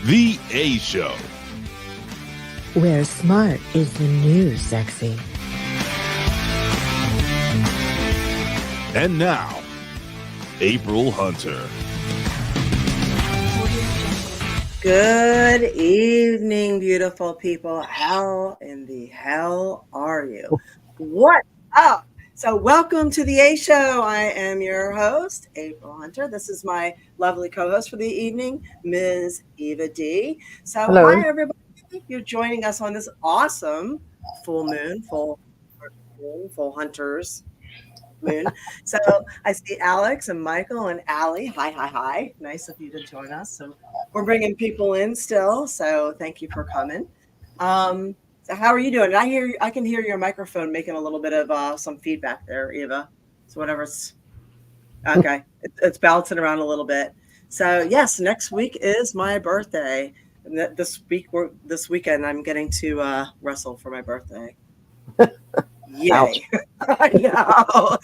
The A Show. Where smart is the new sexy. And now, April Hunter. Good evening, beautiful people. How in the hell are you? What up? So welcome to the A Show. I am your host, April Hunter. This is my lovely co-host for the evening, Ms. Eva D. So Hello. Hi, everybody. You're joining us on this awesome full hunters moon. So I see Alex and Michael and Allie. Hi. Nice of you to join us. So we're bringing people in still. So thank you for coming. So how are you doing? I can hear your microphone making a little bit of some feedback there, Eva. So whatever's okay, it's bouncing around a little bit. So yes, next week is my birthday. And this weekend I'm getting to wrestle for my birthday. Yay! I know.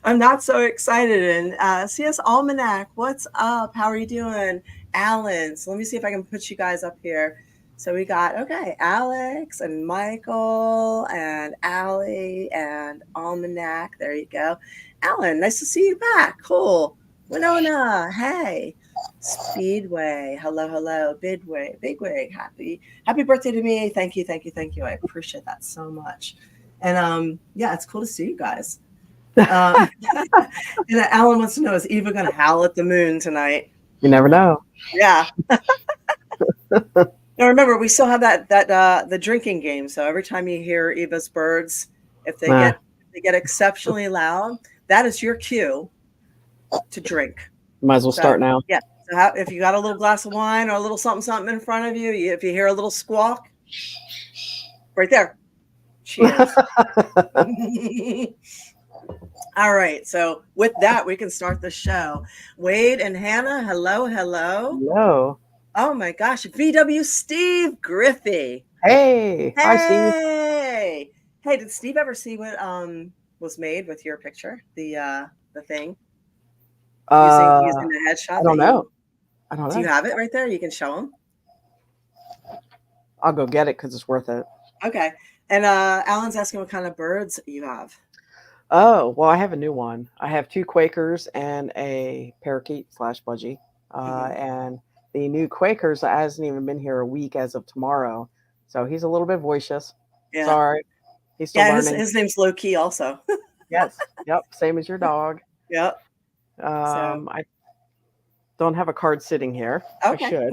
I'm not so excited. And CS Almanac, what's up? How are you doing, Alan? So let me see if I can put you guys up here. So we got Alex and Michael and Allie and Almanac. There you go, Alan. Nice to see you back. Cool. Winona, hey. Speedway, hello. Bigwig, happy birthday to me. Thank you. I appreciate that so much. And it's cool to see you guys. And Alan wants to know, is Eva gonna howl at the moon tonight? You never know. Yeah. Now remember, we still have that the drinking game. So every time you hear Eva's birds, if they get exceptionally loud, that is your cue to drink. Might as well start now. Yeah. So if you got a little glass of wine or a little something in front of you, if you hear a little squawk, right there. Cheers. All right. So with that, we can start the show. Wade and Hannah, hello. Hello. Oh my gosh. VW Steve Griffey. Hey. Hi, Steve. Hey, did Steve ever see what was made with your picture? The thing? Using the headshot? I don't know. Do you have it right there? You can show him. I'll go get it because it's worth it. Okay. And Alan's asking what kind of birds you have. Oh, well, I have a new one. I have 2 Quakers and a parakeet/budgie. And the new Quakers hasn't even been here a week as of tomorrow. So he's a little bit voicious. Yeah. Sorry. He's still learning. His name's Low Key also. Yes. Yep. Same as your dog. Yep. I don't have a card sitting here. Okay. I should.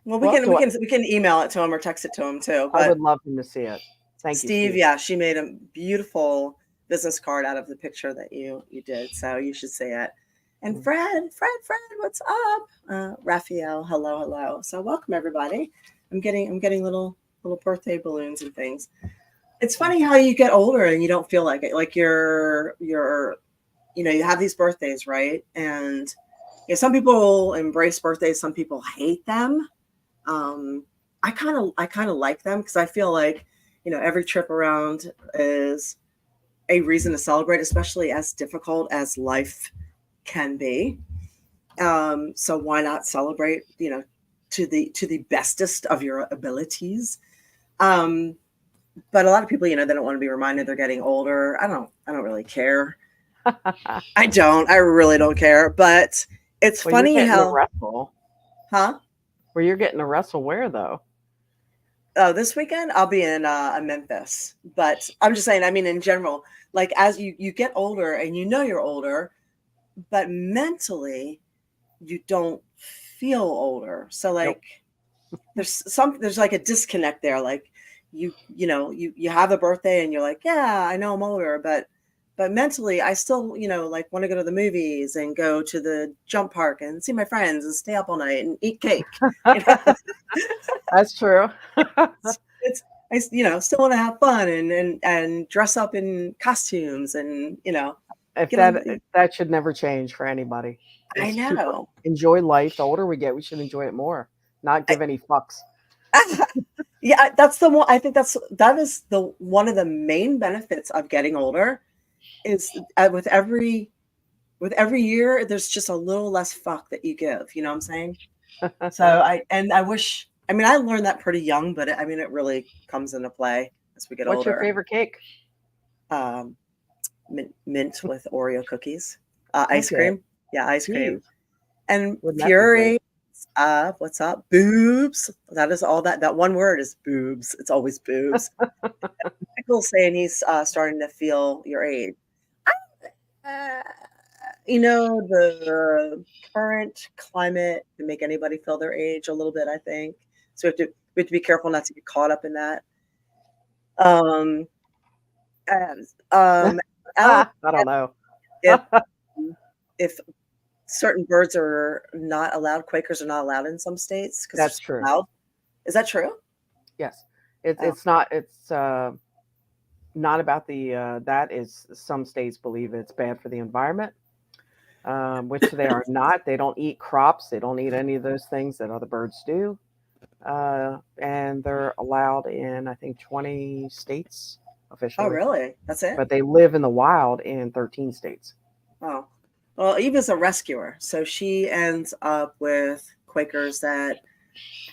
Well, we can email it to him or text it to him too. But I would love him to see it. Thank you, Steve. Yeah, she made a beautiful business card out of the picture that you did. So you should say it. And Fred, what's up? Raphael, hello. So welcome everybody. I'm getting little birthday balloons and things. It's funny how you get older and you don't feel like it. Like you're you have these birthdays, right? And some people embrace birthdays, some people hate them. I kind of like them because I feel like, every trip around is a reason to celebrate, especially as difficult as life can be. So why not celebrate, to the bestest of your abilities? But a lot of people, they don't want to be reminded they're getting older. I don't really care. I really don't care. But it's funny how wrestle. Huh? Where you're getting to wrestle where though? Oh, this weekend I'll be in Memphis. But I'm just saying, in general, like as you get older and you're older, but mentally you don't feel older. So like there's like a disconnect there. Like you have a birthday and you're like, yeah, I know I'm older, but mentally I still, like want to go to the movies and go to the jump park and see my friends and stay up all night and eat cake. That's true. I still want to have fun and dress up in costumes and, if that should never change for anybody. I know. Enjoy life. The older we get, we should enjoy it more, not give any fucks. Yeah, that's the one. I think that is the one of the main benefits of getting older is with every year, there's just a little less fuck that you give. You know what I'm saying? So I wish. I mean, I learned that pretty young, but it really comes into play as we get What's your older. favorite cake? Mint with Oreo cookies, ice Okay. cream. Yeah, ice cream. Jeez. And Wouldn't that be Fury, great? what's up? Boobs. That is all that one word is boobs. It's always boobs. Michael's saying he's starting to feel your age. Uh, the current climate can make anybody feel their age a little bit, I think. So we have to be careful not to get caught up in that. Um, Alex, I don't know. if if certain birds are not allowed, Quakers are not allowed in some states because That's they're true. so loud. Is that true? Yes. Oh. It's not not about the that is some states believe it's bad for the environment, which they are not. They don't eat crops. They don't eat any of those things that other birds do. And they're allowed in, I think, 20 states officially. Oh, really? That's it? But they live in the wild in 13 states. Oh. Well, Eva's a rescuer, so she ends up with Quakers that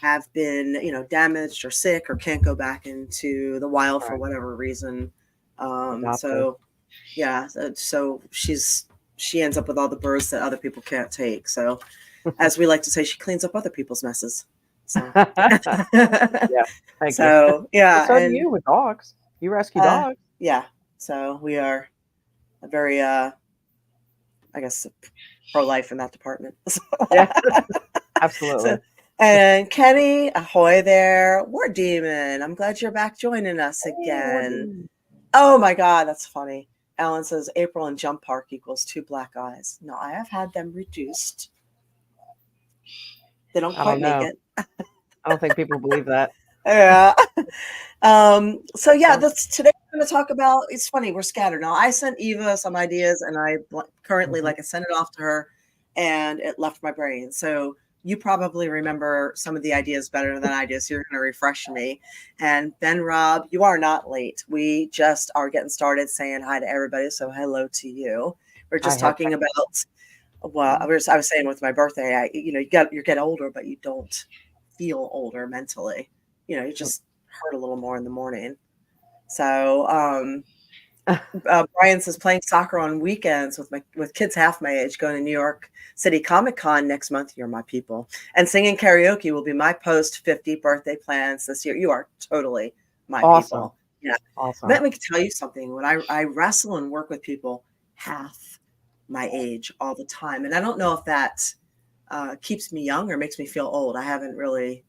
have been, damaged or sick or can't go back into the wild for Right. whatever reason. Adopted. So yeah, so she ends up with all the birds that other people can't take. So as we like to say, she cleans up other people's messes. So Yeah. Thank you. so yeah, So do and you with dogs. You rescue dogs. yeah. So we are a very I guess pro-life in that department. Yeah. Absolutely. So, and Kenny, ahoy there. War Demon, I'm glad you're back joining us again. Oh my God, that's funny. Alan says April and Jump Park equals 2 black eyes. No, I have had them reduced. They don't quite make it. I don't think people believe that. Yeah. So yeah, today we're going to talk about, it's funny, we're scattered. Now I sent Eva some ideas and I currently I sent it off to her and it left my brain. So you probably remember some of the ideas better than I do. So you're going to refresh me. And Ben Rob, you are not late. We just are getting started saying hi to everybody. So hello to you. We're just talking about, well, I was saying with my birthday, you get older, but you don't feel older mentally. You just hurt a little more in the morning. So Brian says playing soccer on weekends with kids half my age, going to New York City Comic Con next month. You're my people. And singing karaoke will be my post 50 birthday plans this year. You are totally my people. Yeah. Awesome. Let me tell you something. When I wrestle and work with people half my age all the time, and I don't know if that keeps me young or makes me feel old. I haven't really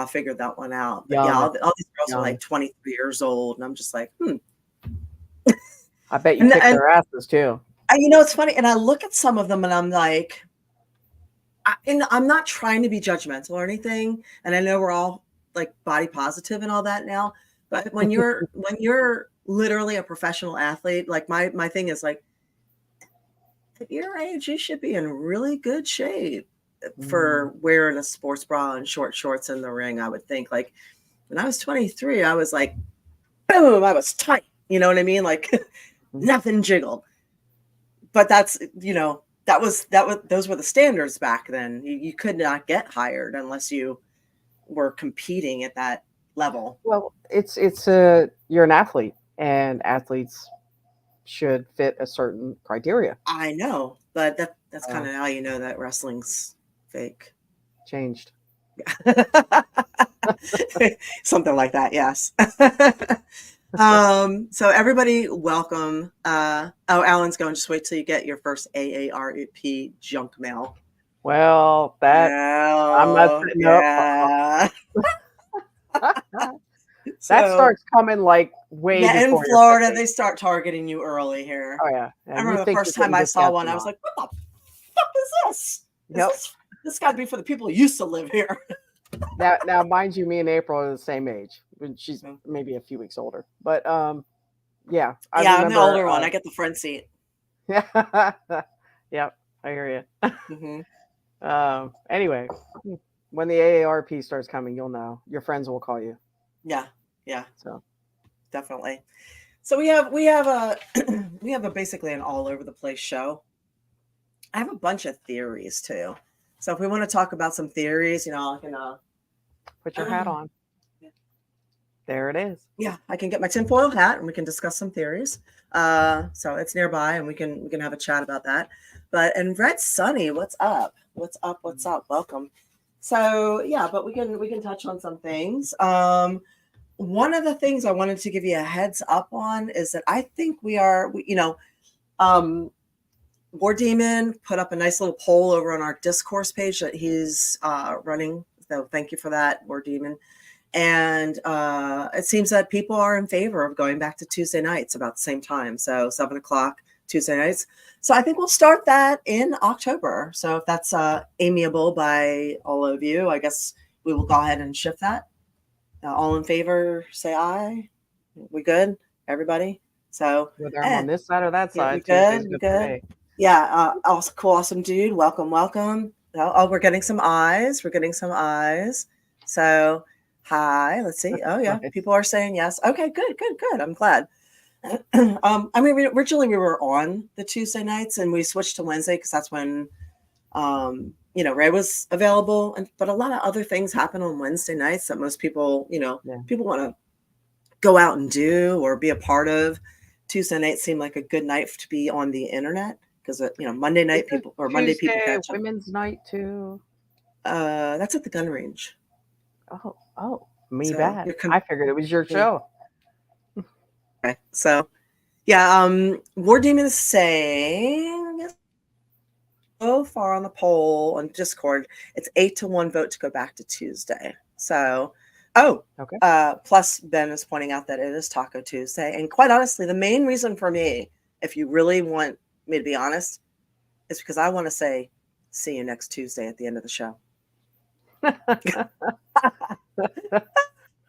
figured that one out. But yeah, all these girls are like 23 years old, and I'm just like, I bet you kick their asses too. It's funny. And I look at some of them and I'm like, I'm not trying to be judgmental or anything. And I know we're all like body positive and all that now. But when you're literally a professional athlete, like my thing is like, at your age, you should be in really good shape for wearing a sports bra and short shorts in the ring. I would think, like, when I was 23, I was like, boom, I was tight. You know what I mean? Like nothing jiggled. But that's, those were the standards back then. You could not get hired unless you were competing at that level. Well, you're an athlete, and athletes should fit a certain criteria. I know, but that's kind of how you know that wrestling's fake. Changed. Something like that, yes. So everybody, welcome. Alan's going, just wait till you get your first AARP junk mail. Well, I'm not sitting up. That starts coming like way before in Florida, they start targeting you early here. Oh yeah. I remember the first time I saw one, I was like, what the fuck is this? This got to be for the people who used to live here. Now, mind you, me and April are the same age. She's maybe a few weeks older, but yeah. I'm the older one. I get the front seat. Yep, I hear you. Anyway, when the AARP starts coming, you'll know. Your friends will call you. Yeah. So definitely. So we have a basically an all over the place show. I have a bunch of theories too. So if we want to talk about some theories, I can Put your hat on. Yeah. There it is. Yeah, I can get my tinfoil hat and we can discuss some theories. So it's nearby and we can have a chat about that. But and Red Sunny, what's up? What's up? What's up? Welcome. So yeah, but we can touch on some things. One of the things I wanted to give you a heads up on is that I think War Demon put up a nice little poll over on our discourse page that he's running. So thank you for that, War Demon. And it seems that people are in favor of going back to Tuesday nights about the same time. So 7:00 Tuesday nights. So I think we'll start that in October. So if that's amiable by all of you, I guess we will go ahead and shift that. All in favor, say aye. We good, everybody? So whether I'm on this side or that side, yeah, Tuesday's we good for good. me. Yeah, awesome dude. Welcome. Oh, we're getting some eyes. So, hi. Let's see. Oh, yeah. Nice. People are saying yes. Okay, good. I'm glad. I mean, originally we were on the Tuesday nights and we switched to Wednesday because that's when, Ray was available. But a lot of other things happen on Wednesday nights that most people, people want to go out and do or be a part of. Tuesday night seemed like a good night to be on the internet because Monday night Monday people catch up. Women's night too. That's at the gun range. Oh, me So bad. I figured it was your show. Okay, so yeah, War Demon is saying so far on the poll on Discord, it's 8-1 vote to go back to Tuesday. So, okay. Plus Ben is pointing out that it is Taco Tuesday, and quite honestly, the main reason for me, if you really want me to be honest, is because I want to say, see you next Tuesday at the end of the show.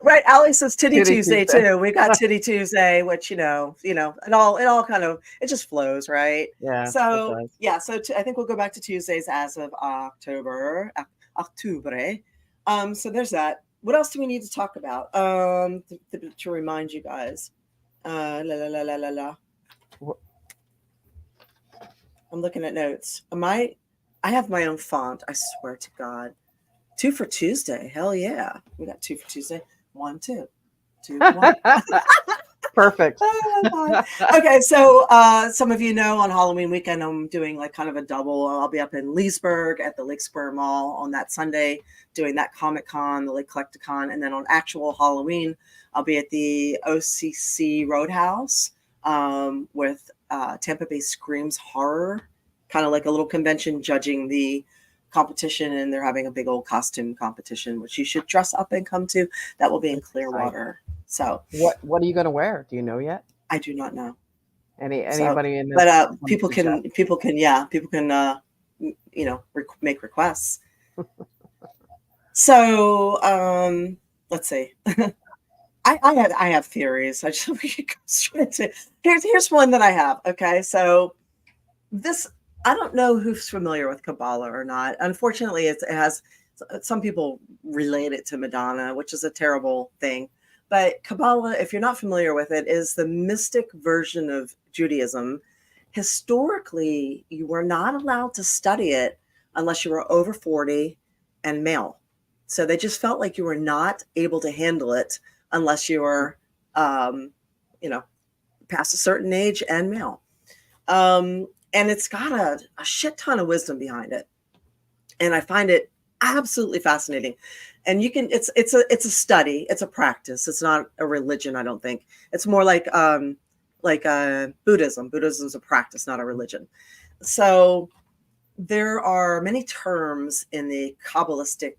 Right, Allie says Titty Tuesday too. We got Titty Tuesday, which it all kind of it just flows, right? Yeah. So yeah, I think we'll go back to Tuesdays as of October. So there's that. What else do we need to talk about? To remind you guys. I'm looking at notes. I have my own font. I swear to God. 2 for Tuesday. Hell yeah. We got 2 for Tuesday. 1, 2. 2, 1. Perfect. Okay, so some of you know on Halloween weekend I'm doing like kind of a double. I'll be up in Leesburg at the Lake Square Mall on that Sunday doing that Comic-Con, the Lake Collecticon, and then on actual Halloween I'll be at the OCC Roadhouse with Tampa Bay Screams Horror, kind of like a little convention judging the competition, and they're having a big old costume competition which you should dress up and come to. That will be in Clearwater. So what are you going to wear? Do you know yet? I do not know. Anybody in this? But people can make requests. So let's see. I have theories. We could go straight into here's one that I have. Okay, so this, I don't know who's familiar with Kabbalah or not. Unfortunately, it has some people relate it to Madonna, which is a terrible thing. But Kabbalah, if you're not familiar with it, is the mystic version of Judaism. Historically, you were not allowed to study it unless you were over 40 and male. So they just felt like you were not able to handle it unless you were, past a certain age and male. And it's got a shit ton of wisdom behind it. And I find it absolutely fascinating. And it's a study, it's a practice. It's not a religion, I don't think. It's more like Buddhism. Buddhism is a practice, not a religion. So there are many terms in the Kabbalistic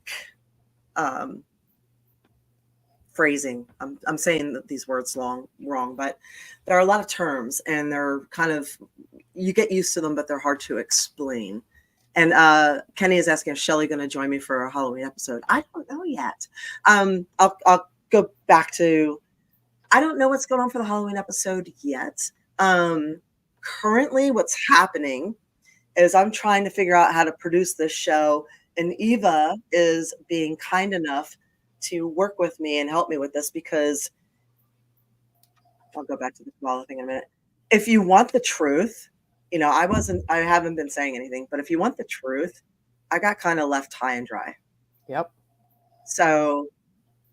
phrasing. I'm saying these words wrong, but there are a lot of terms, and they're kind of, you get used to them, but they're hard to explain. And Kenny is asking if Shelly going to join me for a Halloween episode. I don't know yet. I'll go back to, I don't know what's going on for the Halloween episode yet. Currently, what's happening is I'm trying to figure out how to produce this show, and Eva is being kind enough to work with me and help me with this, because I'll go back to the Kabbalah thing in a minute. If you want the truth, I haven't been saying anything, but if you want the truth, I got kind of left high and dry. Yep. So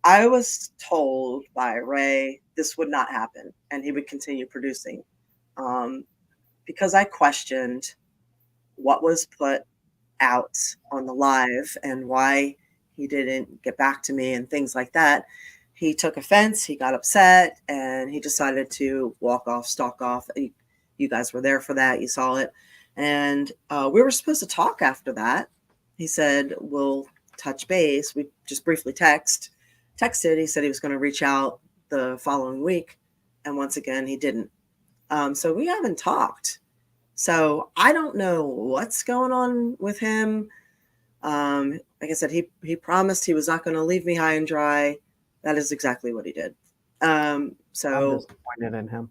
I was told by Ray this would not happen and he would continue producing, because I questioned what was put out on the live and why he didn't get back to me and things like that. He took offense, he got upset, and he decided to walk off, stalk off. You guys were there for that, you saw it. And we were supposed to talk after that. He said, we'll touch base. We just briefly texted. He said he was going to reach out the following week. And once again, he didn't. So we haven't talked. So I don't know what's going on with him. Like I said, he promised he was not going to leave me high and dry. That is exactly what he did. So I'm disappointed in him.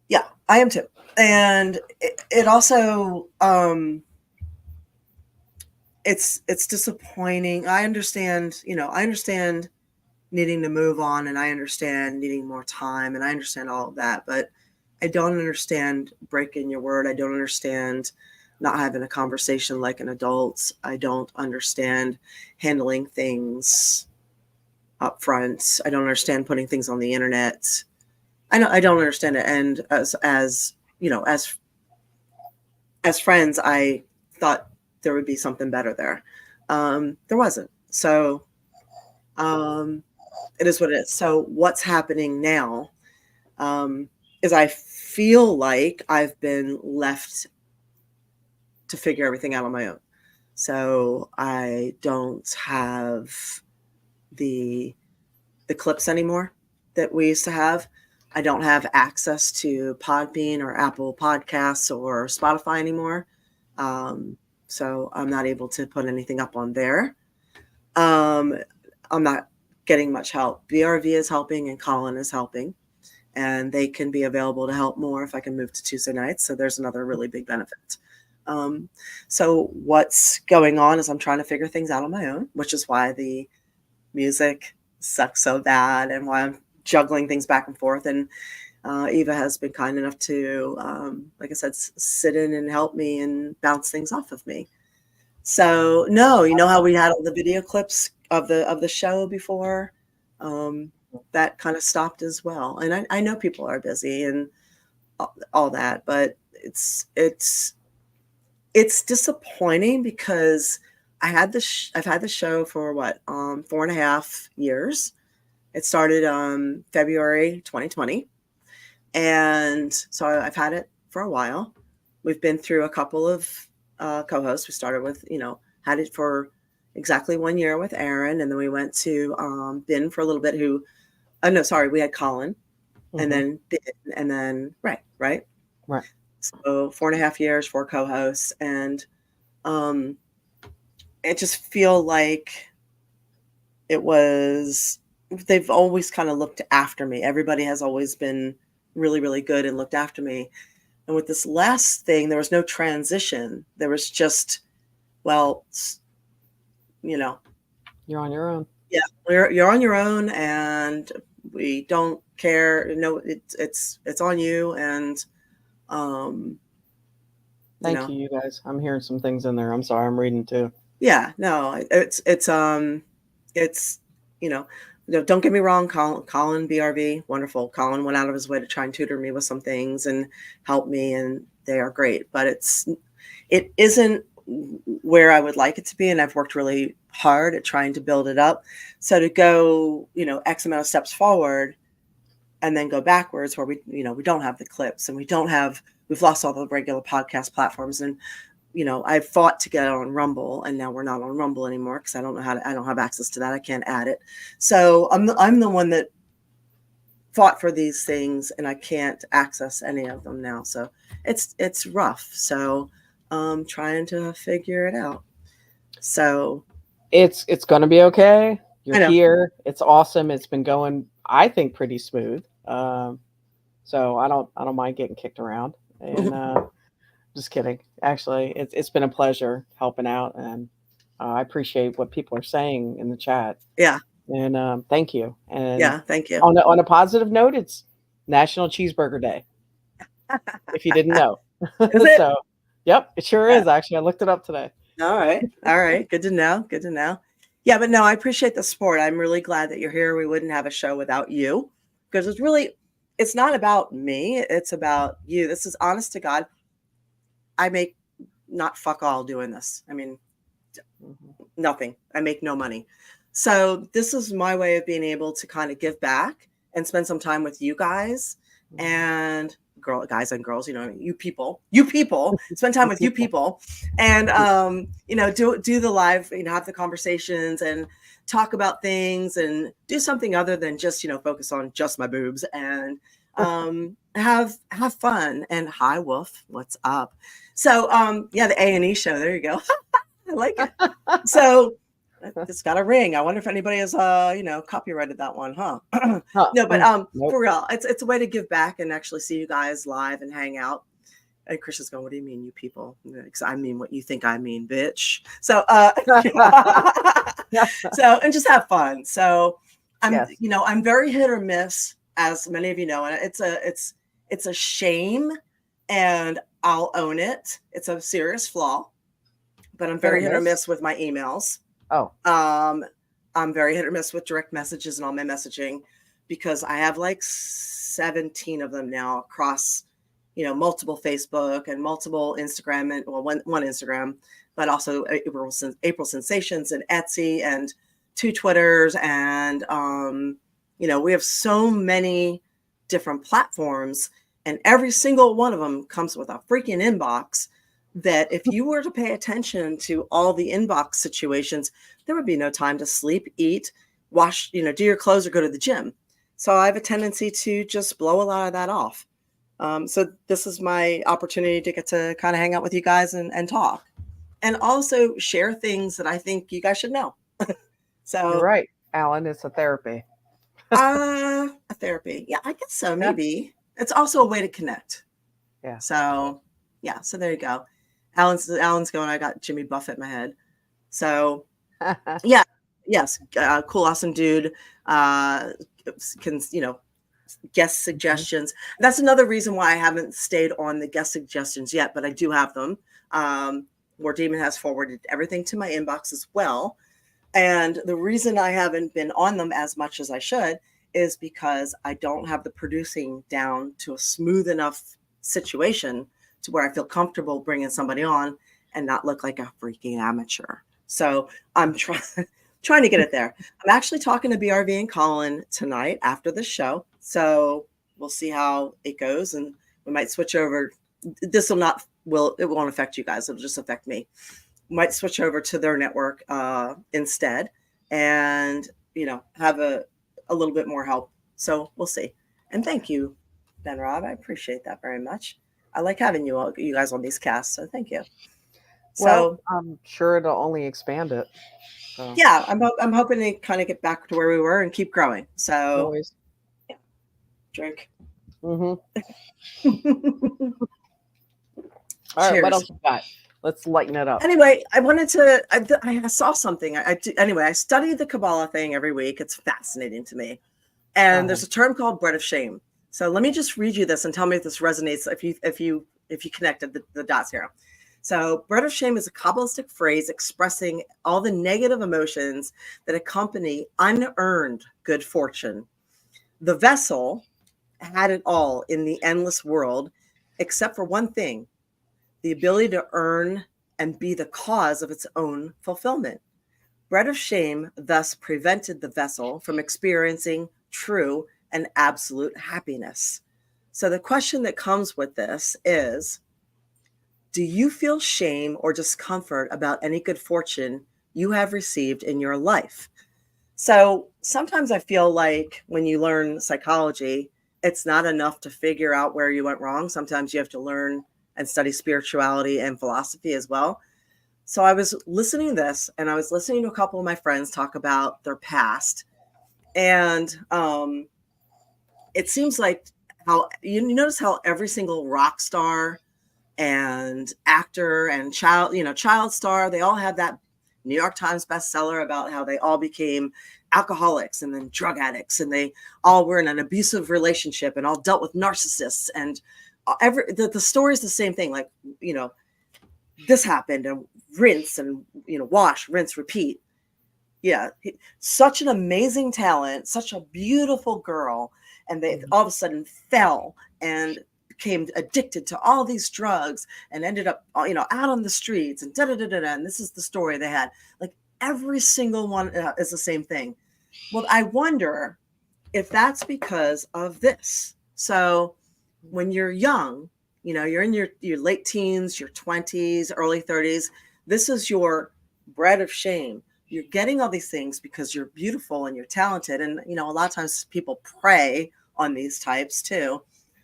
Yeah, I am too. And it also, it's disappointing. I understand needing to move on, and I understand needing more time, and I understand all of that, but I don't understand breaking your word. I don't understand not having a conversation like an adult. I don't understand handling things up front. I don't understand putting things on the internet. I don't understand it. And as friends, I thought there would be something better there. There wasn't. So it is what it is. So what's happening now is I feel like I've been left to figure everything out on my own. So I don't have the clips anymore that we used to have. I don't have access to Podbean or Apple Podcasts or Spotify anymore. So I'm not able to put anything up on there. I'm not getting much help. BRV is helping and Colin is helping, and they can be available to help more if I can move to Tuesday nights. So there's another really big benefit. So what's going on is I'm trying to figure things out on my own, which is why the music sucks so bad and why I'm juggling things back and forth. And Eva has been kind enough to, like I said, sit in and help me and bounce things off of me. So no, you know how we had all the video clips of the show before? That kind of stopped as well. And I know people are busy and all that, but it's disappointing because I've had the show for 4.5 years. It started February 2020. And so I've had it for a while. We've been through a couple of co-hosts. We started with, had it for exactly 1 year with Aaron. And then we went to Ben for a little bit we had Colin and then Ben and then right. So 4.5 years, 4 co-hosts. And it just feel like they've always kind of looked after me. Everybody has always been really, really good and looked after me. And with this last thing, there was no transition. There was just, you're on your own. Yeah, you're on your own, and we don't care. No, it's on you. And thank you guys. I'm hearing some things in there. I'm sorry, I'm reading too. Yeah, no, it's don't get me wrong, Colin BRV, wonderful. Colin went out of his way to try and tutor me with some things and help me, and they are great. But it isn't where I would like it to be, and I've worked really hard at trying to build it up. So to go, X amount of steps forward and then go backwards where we don't have the clips and we've lost all the regular podcast platforms. And I fought to get on Rumble, and now we're not on Rumble anymore because I don't have access to that. I can't add it. So I'm the one that fought for these things, and I can't access any of them now. So it's rough. So I'm trying to figure it out. So it's going to be okay. You're here. It's awesome. It's been going, I think, pretty smooth. So I don't mind getting kicked around. And just kidding. Actually, it's been a pleasure helping out, and I appreciate what people are saying in the chat. Yeah. And thank you. And yeah, thank you. On a positive note, it's National Cheeseburger Day. If you didn't know. Is it? So, yep, it sure is. Actually, I looked it up today. All right. All right. Good to know. Good to know. Yeah, but no, I appreciate the support. I'm really glad that you're here. We wouldn't have a show without you because it's not about me. It's about you. This is honest to God. I make not fuck all doing this. I mean, nothing. I make no money. So this is my way of being able to kind of give back and spend some time with you guys and guys and girls, you people, spend time with you people and, do the live, have the conversations and talk about things and do something other than just, focus on just my boobs and, have fun. And hi, Wolf, what's up? So, the A&E show, there you go. I like it. So it's got a ring. I wonder if anybody has, copyrighted that one, huh? No, but Nope. for real, it's a way to give back and actually see you guys live and hang out. And Chris is going, what do you mean, you people? Because I mean what you think I mean, bitch. So, and just have fun. So I'm very hit or miss, as many of you know, and it's a shame, and I'll own it. It's a serious flaw, but I'm very hit or miss with my emails. Oh. I'm very hit or miss with direct messages and all my messaging because I have like 17 of them now across, multiple Facebook and multiple Instagram and one Instagram, but also April Sensations and Etsy and 2 Twitters. And, we have so many different platforms and every single one of them comes with a freaking inbox that if you were to pay attention to all the inbox situations, there would be no time to sleep, eat, wash, do your clothes or go to the gym. So I have a tendency to just blow a lot of that off. So this is my opportunity to get to kind of hang out with you guys and talk and also share things that I think you guys should know. So you're right, Alan, it's a therapy. A therapy. Yeah, I guess so. Maybe it's also a way to connect. Yeah. So there you go. Alan's going, I got Jimmy Buffett in my head. So yes. Cool. Awesome dude. Can, guest suggestions. That's another reason why I haven't stayed on the guest suggestions yet, but I do have them. Where Demon has forwarded everything to my inbox as well. And the reason I haven't been on them as much as I should is because I don't have the producing down to a smooth enough situation to where I feel comfortable bringing somebody on and not look like a freaking amateur. So I'm trying to get it there. I'm actually talking to BRV and Colin tonight after the show. So we'll see how it goes. And we might switch over. It won't affect you guys. It'll just affect me. Might switch over to their network instead and, have a little bit more help. So we'll see. And thank you, Ben Rob. I appreciate that very much. I like having you guys on these casts. So thank you. Well, I'm sure it'll only expand it. So. Yeah, I'm hoping to kind of get back to where we were and keep growing. So always. Yeah. Drink. All right, what else you got? Let's lighten it up. Anyway, I wanted to. I saw something. I study the Kabbalah thing every week. It's fascinating to me. And there's a term called bread of shame. So let me just read you this and tell me if this resonates. If you connected the dots here. So bread of shame is a Kabbalistic phrase expressing all the negative emotions that accompany unearned good fortune. The vessel had it all in the endless world, except for one thing: the ability to earn and be the cause of its own fulfillment. Bread of shame thus prevented the vessel from experiencing true and absolute happiness. So the question that comes with this is, do you feel shame or discomfort about any good fortune you have received in your life? So sometimes I feel like when you learn psychology, it's not enough to figure out where you went wrong. Sometimes you have to learn and study spirituality and philosophy as well. So I was listening to this, and I was listening to a couple of my friends talk about their past. And it seems like how you notice how every single rock star and actor and child star, they all have that New York Times bestseller about how they all became alcoholics and then drug addicts, and they all were in an abusive relationship and all dealt with narcissists, and the story is the same thing. Like, this happened, and rinse and, wash, rinse, repeat. Yeah. Such an amazing talent, such a beautiful girl. And they all of a sudden fell and became addicted to all these drugs and ended up, out on the streets and And this is the story they had. Like every single one is the same thing. Well, I wonder if that's because of this. So when you're young, you're in your late teens, your 20s, early 30s, this is your bread of shame. You're getting all these things because you're beautiful and you're talented. And, a lot of times people prey on these types too.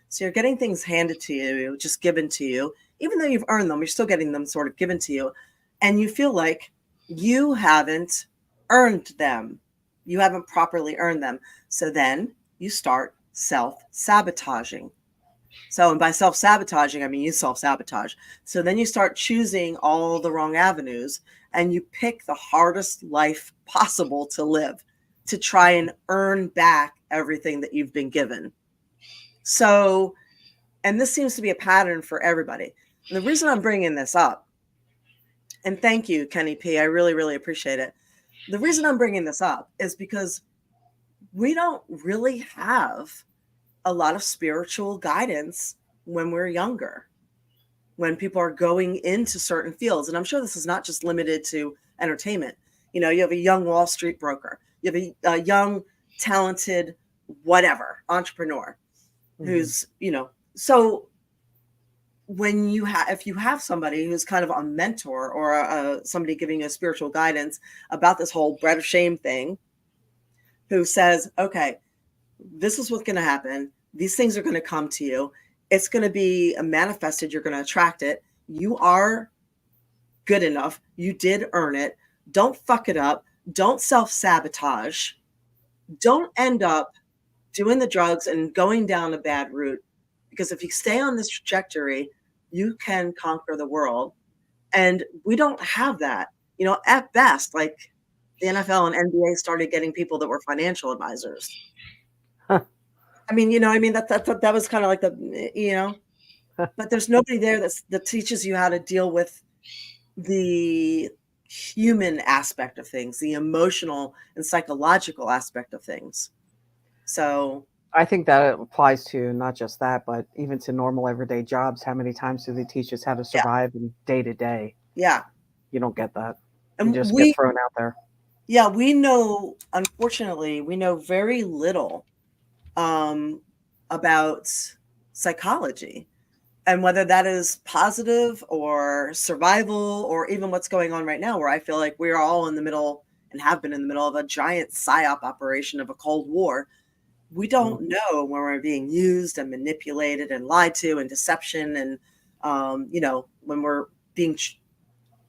So you're getting things handed to you, just given to you, even though you've earned them, you're still getting them sort of given to you. And you feel like you haven't earned them. You haven't properly earned them. So then you start self-sabotaging. So, and by self-sabotaging, I mean you self-sabotage. So then you start choosing all the wrong avenues and you pick the hardest life possible to live to try and earn back everything that you've been given. So, and this seems to be a pattern for everybody. And the reason I'm bringing this up, and thank you, Kenny P, I really, really appreciate it. The reason I'm bringing this up is because we don't really have a lot of spiritual guidance when we're younger, when people are going into certain fields. And I'm sure this is not just limited to entertainment. You have a young Wall Street broker, you have a young, talented, whatever, entrepreneur who's, so when if you have somebody who's kind of a mentor or somebody giving you spiritual guidance about this whole bread of shame thing, who says, okay, this is what's going to happen. These things are going to come to you. It's going to be manifested. You're going to attract it. You are good enough. You did earn it. Don't fuck it up. Don't self-sabotage. Don't end up doing the drugs and going down a bad route. Because if you stay on this trajectory, you can conquer the world. And we don't have that. At best, like the NFL and NBA started getting people that were financial advisors. I mean, that was kind of like but there's nobody there that teaches you how to deal with the human aspect of things, the emotional and psychological aspect of things. So I think that applies to not just that, but even to normal everyday jobs. How many times do they teach us how to survive in day to day? Yeah. You don't get that. And you just get thrown out there. Yeah, unfortunately, we know very little about psychology and whether that is positive or survival or even what's going on right now, where I feel like we're all in the middle and have been in the middle of a giant psyop operation of a Cold War. We don't know when we're being used and manipulated and lied to and deception. And, when we're being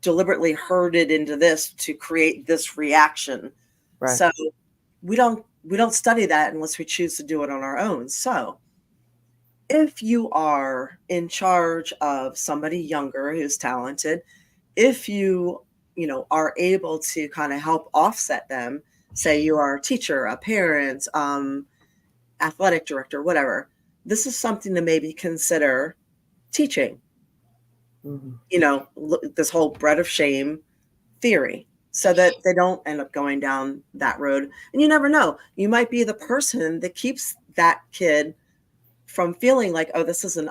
deliberately herded into this to create this reaction. Right. So we don't study that unless we choose to do it on our own. So if you are in charge of somebody younger who's talented, if you are able to kind of help offset them, say you are a teacher, a parent, athletic director, whatever, this is something to maybe consider teaching. This whole bread of shame theory, so that they don't end up going down that road. And you never know, you might be the person that keeps that kid from feeling like, oh, this is an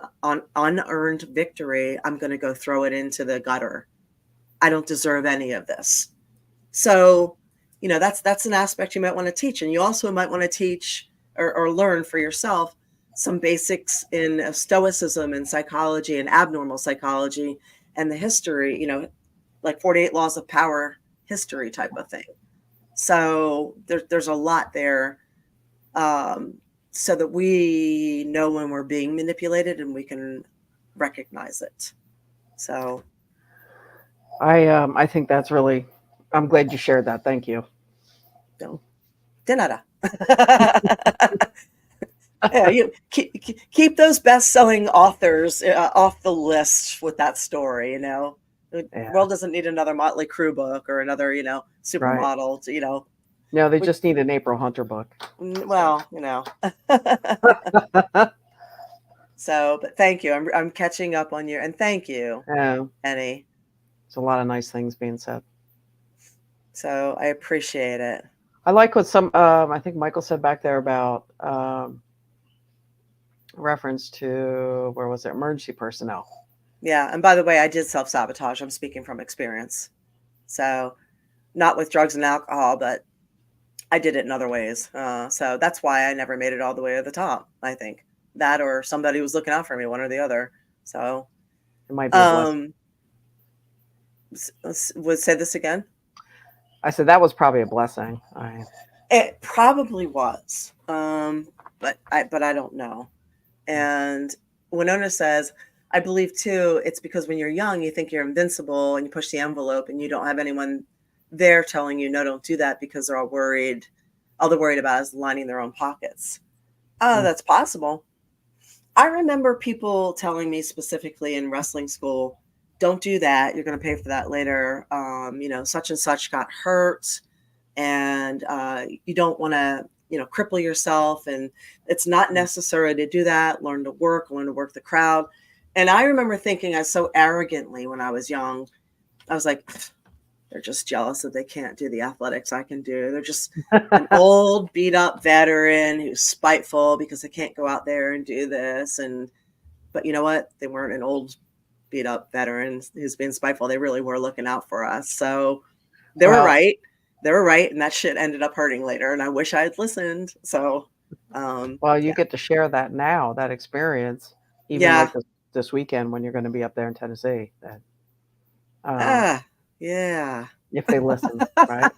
unearned victory. I'm going to go throw it into the gutter. I don't deserve any of this. So, that's an aspect you might want to teach. And you also might want to teach or learn for yourself some basics in stoicism and psychology and abnormal psychology and the history, like 48 laws of power history type of thing. So there's a lot there, so that we know when we're being manipulated and we can recognize it. So I think that's really, I'm glad you shared that. Thank you. No, de nada. Yeah, you keep those best-selling authors off the list with that story. The world doesn't need another Motley Crue book or another, supermodel. Right. No, they just need an April Hunter book. Well, So, but thank you. I'm catching up on you, and thank you, Penny. There's a lot of nice things being said. So I appreciate it. I like what some, I think Michael said back there about reference to, where was it, emergency personnel. Yeah. And by the way, I did self-sabotage. I'm speaking from experience. So not with drugs and alcohol, but I did it in other ways. So that's why I never made it all the way to the top, I think. That or somebody was looking out for me, one or the other. So It might be a blessing. Would say this again? I said that was probably a blessing. It probably was. But I don't know. And Winona says, I believe too, it's because when you're young, you think you're invincible and you push the envelope and you don't have anyone there telling you, no, don't do that, because they're all worried. All they're worried about is lining their own pockets. That's possible. I remember people telling me specifically in wrestling school, don't do that. You're going to pay for that later. Such and such got hurt, and you don't want to, cripple yourself. And it's not necessary to do that. Learn to work the crowd. And I remember thinking, I so arrogantly when I was young, I was like, they're just jealous that they can't do the athletics I can do. They're just an old beat up veteran who's spiteful because they can't go out there and do this. But you know what? They weren't an old beat up veteran who's being spiteful. They really were looking out for us. So they were right. They were right. And that shit ended up hurting later. And I wish I had listened. So, you get to share that now, that experience, even like this weekend when you're going to be up there in Tennessee. Yeah. If they listen, right?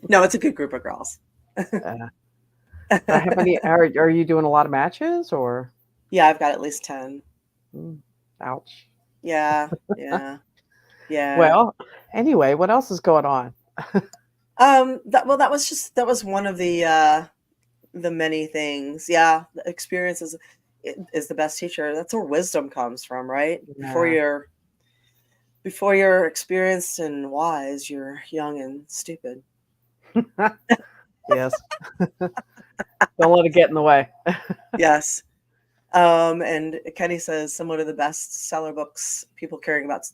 No, it's a good group of girls. How many are you doing a lot of matches or? Yeah, I've got at least 10. Ouch. Yeah. Well, anyway, what else is going on? That was one of the many things. Yeah, the experience is the best teacher. That's where wisdom comes from, right? Yeah. Before you're experienced and wise, you're young and stupid. Yes. Don't let it get in the way. Yes. And Kenny says, similar to the bestseller books, people caring about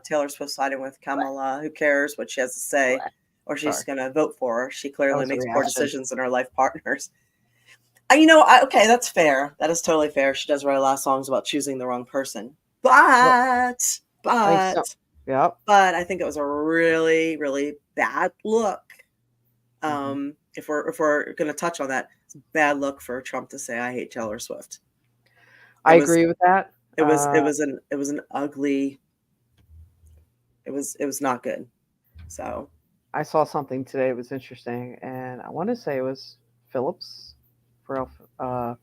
Taylor Swift siding with Kamala, who cares what she has to say, or she's going to vote for her. She clearly makes poor decisions in her life partners. Okay, that's fair. That is totally fair. She does write a lot of songs about choosing the wrong person. But I think it was a really, really bad look. If we're going to touch on that, it's a bad look for Trump to say, I hate Taylor Swift. I agree with that. It was an ugly. It was not good. So I saw something today. It was interesting, and I want to say it was Phillips. I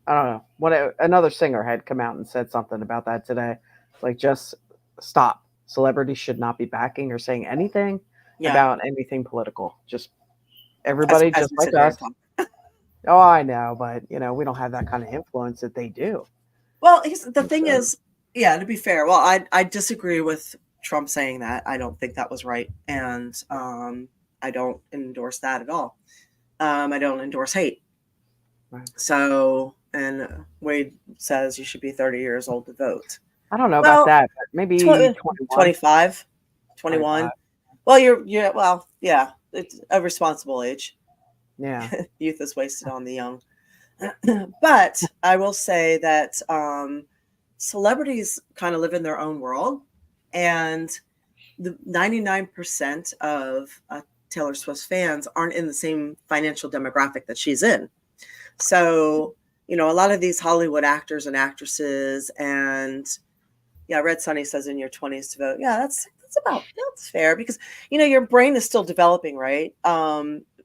don't know. Another singer had come out and said something about that today. Like, just stop. Celebrities should not be backing or saying anything about anything political. Just everybody, just like us. Oh, I know, but we don't have that kind of influence that they do. Well, the thing is, to be fair, well, I disagree with Trump saying that. I don't think that was right, and I don't endorse that at all. I don't endorse hate. Right. So, and Wade says you should be 30 years old to vote. I don't know about that, but maybe 25, 21. Well, it's a responsible age. Yeah. Youth is wasted on the young. But I will say that celebrities kind of live in their own world, and the 99% of Taylor Swift's fans aren't in the same financial demographic that she's in. So, a lot of these Hollywood actors and actresses, and Red Sunny says in your 20s to vote. Yeah, that's fair, because your brain is still developing, right?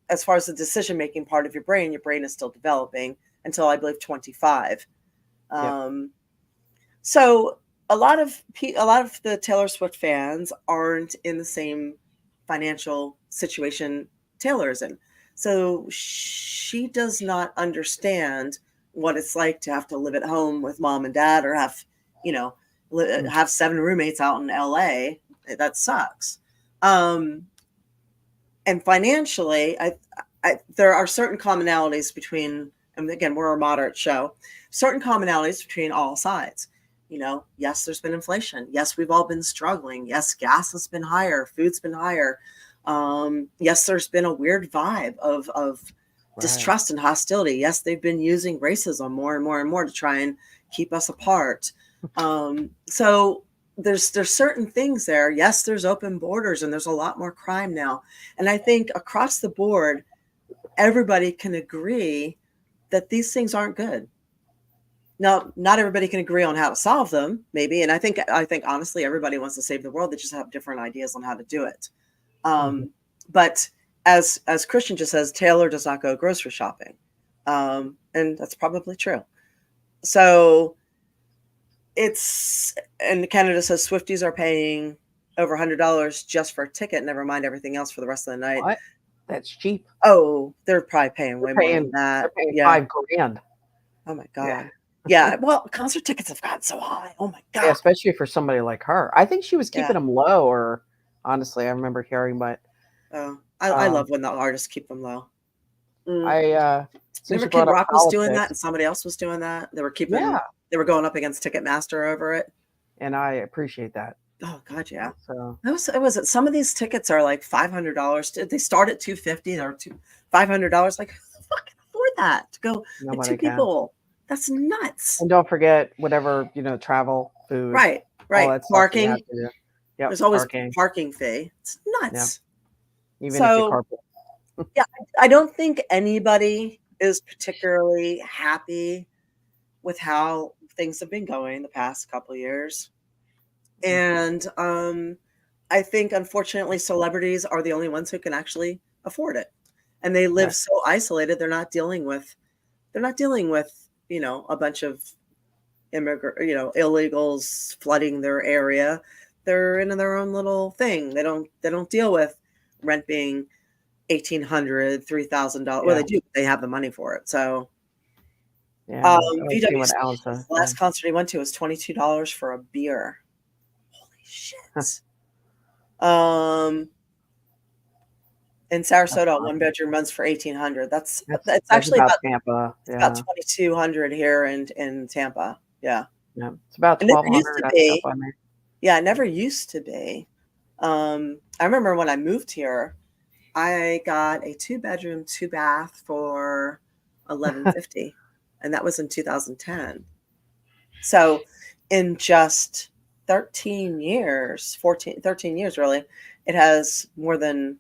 As far as the decision-making part of your brain is still developing until I believe 25. So a lot of the Taylor Swift fans aren't in the same financial situation Taylor is in. So she does not understand what it's like to have to live at home with mom and dad, or have, have 7 roommates out in LA. That sucks. And financially, there are certain commonalities between, and again, we're a moderate show, certain commonalities between all sides. yes, there's been inflation. Yes, we've all been struggling. Yes, gas has been higher. Food's been higher. Yes, there's been a weird vibe of distrust and hostility. Yes, they've been using racism more and more and more to try and keep us apart. So there's certain things there. Yes, there's open borders and there's a lot more crime now. And I think across the board, everybody can agree that these things aren't good. Now, not everybody can agree on how to solve them, maybe. And I think honestly, everybody wants to save the world. They just have different ideas on how to do it. But as Christian just says, Taylor does not go grocery shopping. And that's probably true. So and Canada says Swifties are paying over $100 just for a ticket, never mind everything else for the rest of the night. What? That's cheap. Oh, they're probably paying way more than that. They're paying Yeah. $5,000. Oh my God. Yeah. Well, concert tickets have gotten so high. Oh my God. Yeah, especially for somebody like her. I think she was keeping Yeah. them low, or honestly, I remember hearing, but Oh, I love when the artists keep them low. I since Remember you brought Kid up Rock was doing that politics, and somebody else was doing that? They were keeping, Yeah. they were going up against Ticketmaster over it. and I appreciate that. Oh God, yeah. So It was some of these tickets are like $500. They start at $250 or $500. Like, who the fuck can afford that to go with nobody two can. people? That's nuts. And don't forget whatever, travel, food, Right. all that stuff you Parking. have to do. Yep, There's always parking, parking fee. It's nuts. even if So, you carpool. yeah, I don't think anybody is particularly happy with how things have been going the past couple of years. And I think, unfortunately, celebrities are the only ones who can actually afford it. And they live so isolated, they're not dealing with, a bunch of illegals flooding their area. They're in their own little thing. They don't deal with rent being $1,800, $3,000. Well, they do. They have the money for it. So, Yeah, I see VW what Alan said. the last concert he went to was $22 for a beer. Holy shit! In Sarasota, one bedroom runs for $1,800. That's actually about about Tampa. it's about $2,200 here in Tampa. Yeah. Yeah, it's about It never used $1,200. to be. Yeah, it never used to be. I remember when I moved here, I got a 2-bedroom, 2-bath for $1,150, and that was in 2010. So, in just 13 years really, it has more than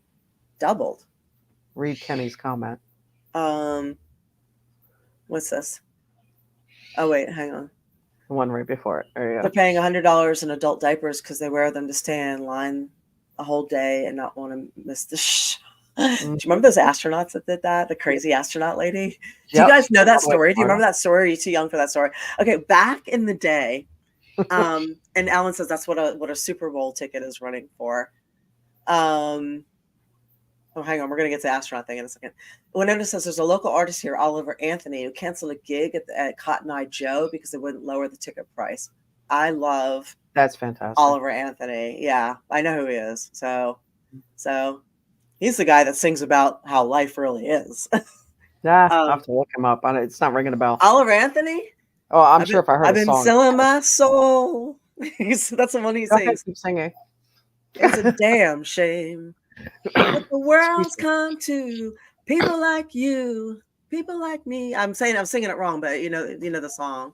doubled. Read Kenny's comment. What's this? Oh wait, hang on. The one right before it. There you They're go. paying $100 in adult diapers because they wear them to stay in line a whole day and not want to miss the show. Do you remember those astronauts that did that? The crazy astronaut lady? Do you guys know that story? Do you remember that story? Are you too young for that story? Okay, back in the day, and Alan says that's what a Super Bowl ticket is running for. Oh, hang on. We're going to get to the astronaut thing in a second. Winona says there's a local artist here, Oliver Anthony, who canceled a gig at Cotton Eye Joe because they wouldn't lower the ticket price. I love That's fantastic. Oliver Anthony. Yeah, I know who he is. So he's the guy that sings about how life really is. Yeah, I'll have to look him up. It's not ringing a bell. Oliver Anthony? Oh, I'm sure if I heard I've a been song. selling my soul. That's the one he Go ahead, sings. keep singing. It's a damn shame what the world's come to. People like you, people like me. I'm singing it wrong, but you know the song.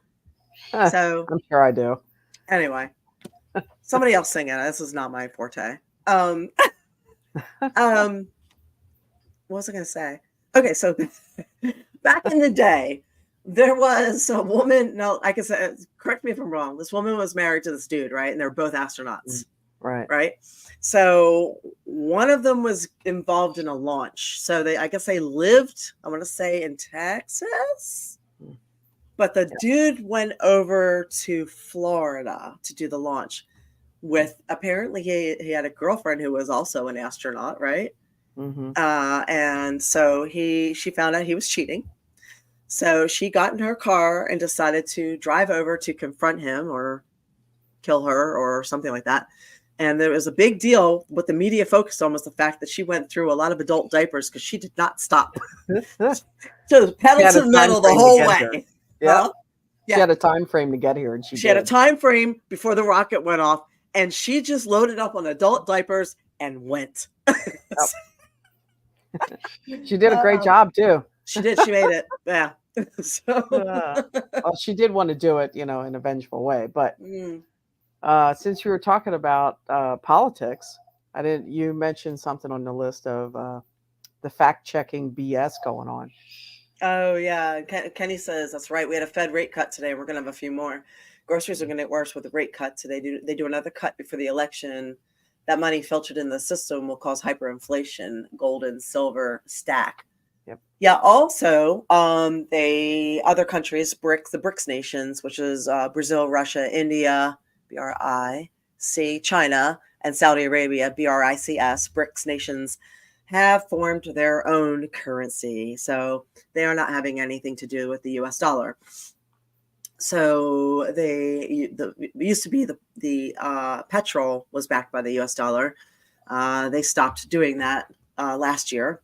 So I'm sure I do. Anyway, somebody else sing it. This is not my forte. What was I going to say? Okay, so back in the day, there was a woman. No, I can say, correct me if I'm wrong. This woman was married to this dude, right? And they're both astronauts. Right. So one of them was involved in a launch. So I guess they lived, I want to say, in Texas. But the dude went over to Florida to do the launch with, apparently he had a girlfriend who was also an astronaut, right? Mm-hmm. And so she found out he was cheating. So she got in her car and decided to drive over to confront him or kill her or something like that. And there was a big deal. What the media focused on was the fact that she went through a lot of adult diapers because she did not stop. So pedal to the metal the whole way. Yeah. She had a time frame to get here, and she had a time frame before the rocket went off, and she just loaded up on adult diapers and went. She did a great job too. She did. She made it. Yeah. So well, she did want to do it, in a vengeful way. But since you were talking about politics, you mentioned something on the list of the fact-checking BS going on. Oh yeah, Kenny says that's right. We had a Fed rate cut today. We're gonna have a few more. Groceries are gonna get worse with the rate cut today. They do another cut before the election. That money filtered in the system will cause hyperinflation. Gold and silver stack. Yep. Yeah. Also, other countries, the BRICS nations, which is Brazil, Russia, India, BRIC, China, and Saudi Arabia, BRICS, BRICS nations, have formed their own currency. So they are not having anything to do with the US dollar. So it used to be the petrol was backed by the US dollar. They stopped doing that last year,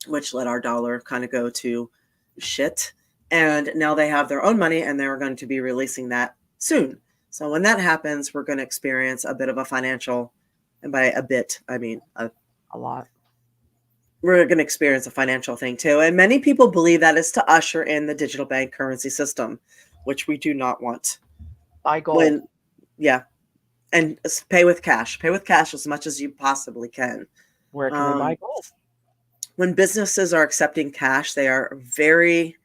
which let our dollar kind of go to shit. And now they have their own money, and they're going to be releasing that soon. So when that happens, we're going to experience a bit of a financial, and by a bit, I mean a lot. We're going to experience a financial thing too. And many people believe that is to usher in the digital bank currency system, which we do not want. Buy gold. And pay with cash. Pay with cash as much as you possibly can. Where can we buy gold? When businesses are accepting cash, they are very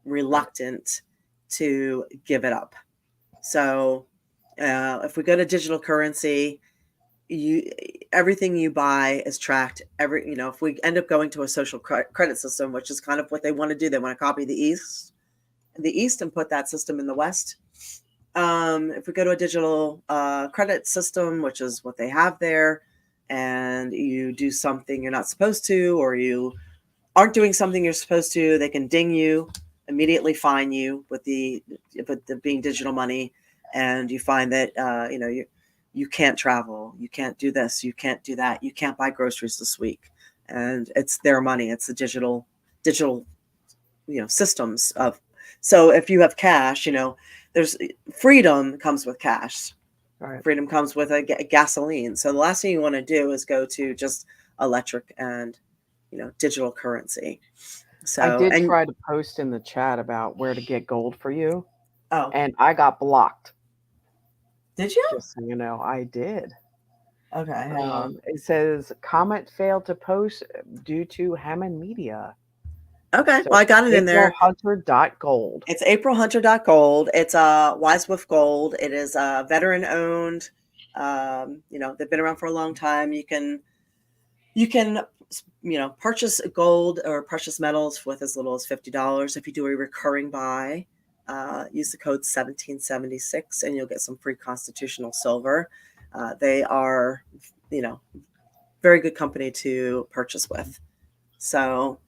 reluctant to give it up. So if we go to digital currency, everything you buy is tracked. If we end up going to a social credit system, which is kind of what they want to do, they want to copy the East and put that system in the West. If we go to a digital credit system, which is what they have there, and you do something you're not supposed to, or you aren't doing something you're supposed to, they can ding you, immediately fine you with the being digital money, and you find that you can't travel, you can't do this, you can't do that, you can't buy groceries this week, and it's their money. It's the digital systems of. So if you have cash, there's freedom comes with cash. Right. Freedom comes with a gasoline. So the last thing you want to do is go to just electric and digital currency. So I did try to post in the chat about where to get gold for you. Oh, and I got blocked. Did you? Just so you know, I did. Okay. It says comment failed to post due to Hammond Media. Okay. So well, I got it in there. AprilHunter.gold. It's AprilHunter.gold. It's Wise with Gold. It is veteran owned. They've been around for a long time. You can purchase gold or precious metals with as little as $50 if you do a recurring buy. Use the code 1776 and you'll get some free constitutional silver. They are, very good company to purchase with. So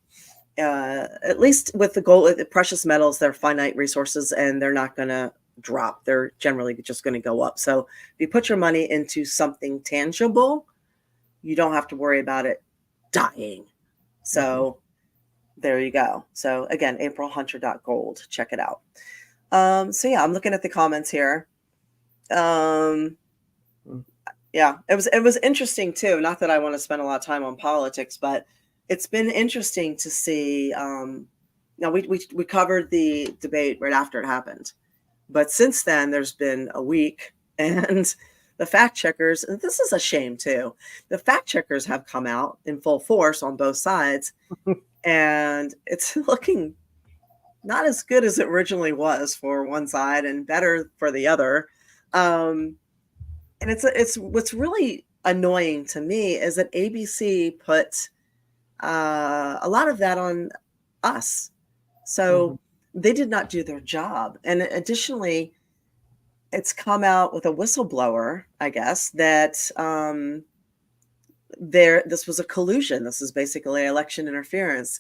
at least with the gold, the precious metals, they're finite resources and they're not going to drop. They're generally just going to go up. So if you put your money into something tangible, you don't have to worry about it dying. So there you go. So again, AprilHunter.gold. Check it out. So yeah, I'm looking at the comments here. Yeah, it was interesting too. Not that I want to spend a lot of time on politics, but it's been interesting to see. Now we covered the debate right after it happened, but since then there's been a week, and the fact checkers, and this is a shame too. The fact checkers have come out in full force on both sides, and it's looking not as good as it originally was for one side and better for the other. And it's what's really annoying to me is that ABC put a lot of that on us. So they did not do their job. And additionally, it's come out with a whistleblower, I guess, that this was a collusion. This is basically election interference.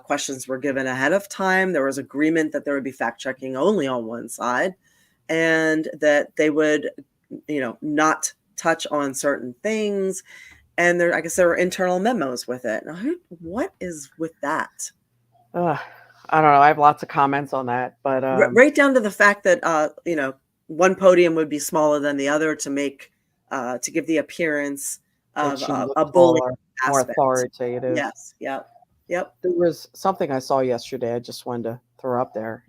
Questions were given ahead of time. There was agreement that there would be fact checking only on one side, and that they would, not touch on certain things. And I guess there were internal memos with it. Now, what is with that? I don't know. I have lots of comments on that, but Right down to the fact that one podium would be smaller than the other to make to give the appearance it of should look a bullying taller, more aspect. authoritative. Yes. Yep. Yep. There was something I saw yesterday. I just wanted to throw up there.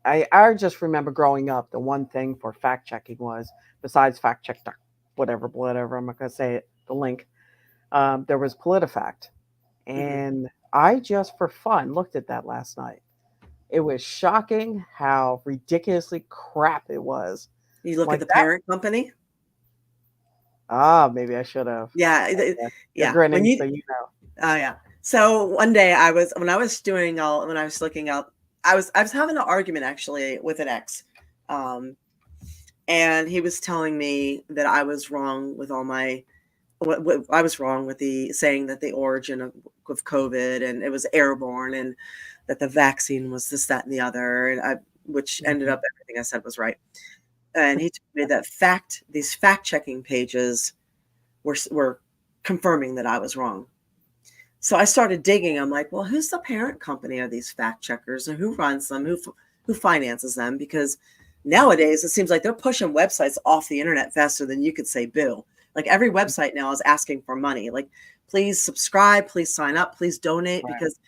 I just remember growing up, the one thing for fact checking was, besides fact check, whatever, I'm not going to say it, the link, there was PolitiFact. And I just for fun looked at that last night. It was shocking how ridiculously crap it was. You look Like at the that. parent company. Maybe I should have. Yeah. You're Yeah. grinning, When you, so you know. oh yeah. So one day when I was looking up, I was having an argument actually with an ex. And he was telling me that I was wrong with all my what I was wrong with the saying that the origin of COVID and it was airborne and that the vaccine was this, that, and the other, and which ended up everything I said was right. And he told me that these fact checking pages were confirming that I was wrong. So I started digging. I'm like, well, who's the parent company of these fact checkers and who runs them? Who finances them? Because nowadays it seems like they're pushing websites off the internet faster than you could say boo. Like every website now is asking for money. Like, please subscribe, please sign up, please donate, Right. because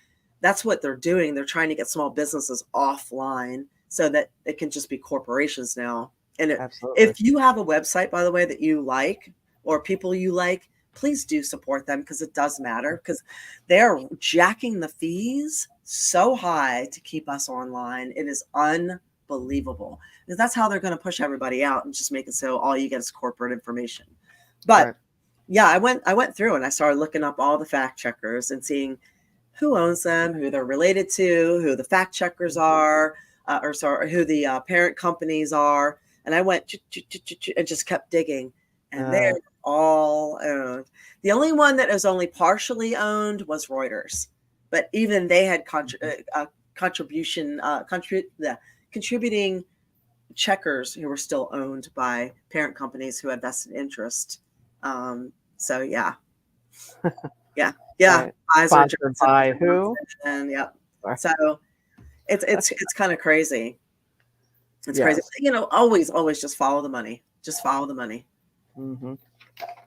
that's what they're doing. They're trying to get small businesses offline so that it can just be corporations now. And Absolutely. if you have a website, by the way, that you like or people you like, please do support them because it does matter, because they're jacking the fees so high to keep us online. It is unbelievable, because that's how they're going to push everybody out and just make it so all you get is corporate information. But Right. yeah, I went through and I started looking up all the fact checkers and seeing who owns them, who they're related to, who the fact checkers are, who the parent companies are. And I went and just kept digging, and they're all owned. The only one that is only partially owned was Reuters, but even they had contributing checkers who were still owned by parent companies who had vested interest. So yeah. Right. Pfizer, Sponsored Johnson by & who? Johnson, yep. Sorry. So it's kind of crazy. It's crazy. Yes. Always just follow the money. Just follow the money. Mm-hmm.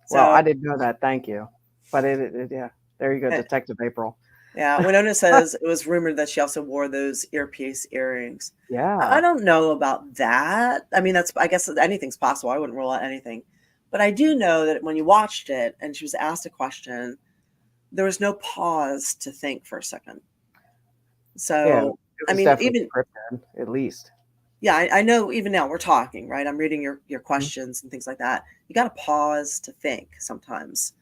So, Well, I didn't know that. Thank you. But yeah, there you go, Detective April. yeah, Winona says it was rumored that she also wore those earpiece earrings. Yeah. I don't know about that. I mean, I guess anything's possible. I wouldn't rule out anything. But I do know that when you watched it and she was asked a question, there was no pause to think for a second. So, yeah, it I was mean, definitely even scripted, at least. yeah, I know even now we're talking, right? I'm reading your questions and things like that. You got to pause to think sometimes.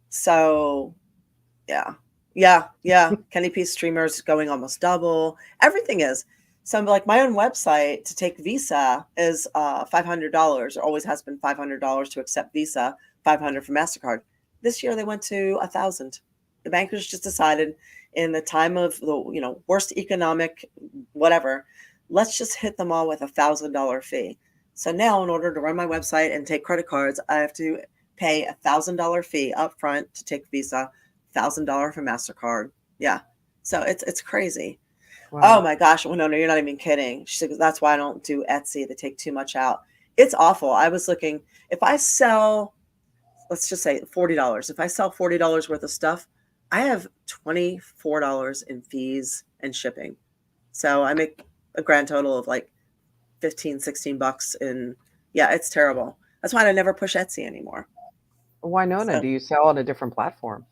So, yeah. Kenny P streamers going almost double. Everything is. So, like my own website to take Visa is $500. It always has been $500 to accept Visa, $500 for MasterCard. This year they went to $1,000. The bankers just decided, in the time of the worst economic whatever, let's just hit them all with $1,000 fee. So now, in order to run my website and take credit cards, I have to pay $1,000 fee up front to take Visa, $1,000 for MasterCard. Yeah. So it's crazy. Wow. Oh my gosh. Well, no, you're not even kidding. She said, that's why I don't do Etsy. They take too much out. It's awful. I was looking, if I sell, let's just say $40. If I sell $40 worth of stuff, I have $24 in fees and shipping. So I make a grand total of like 15, 16 bucks it's terrible. That's why I never push Etsy anymore. Why not? So, Do you sell on a different platform?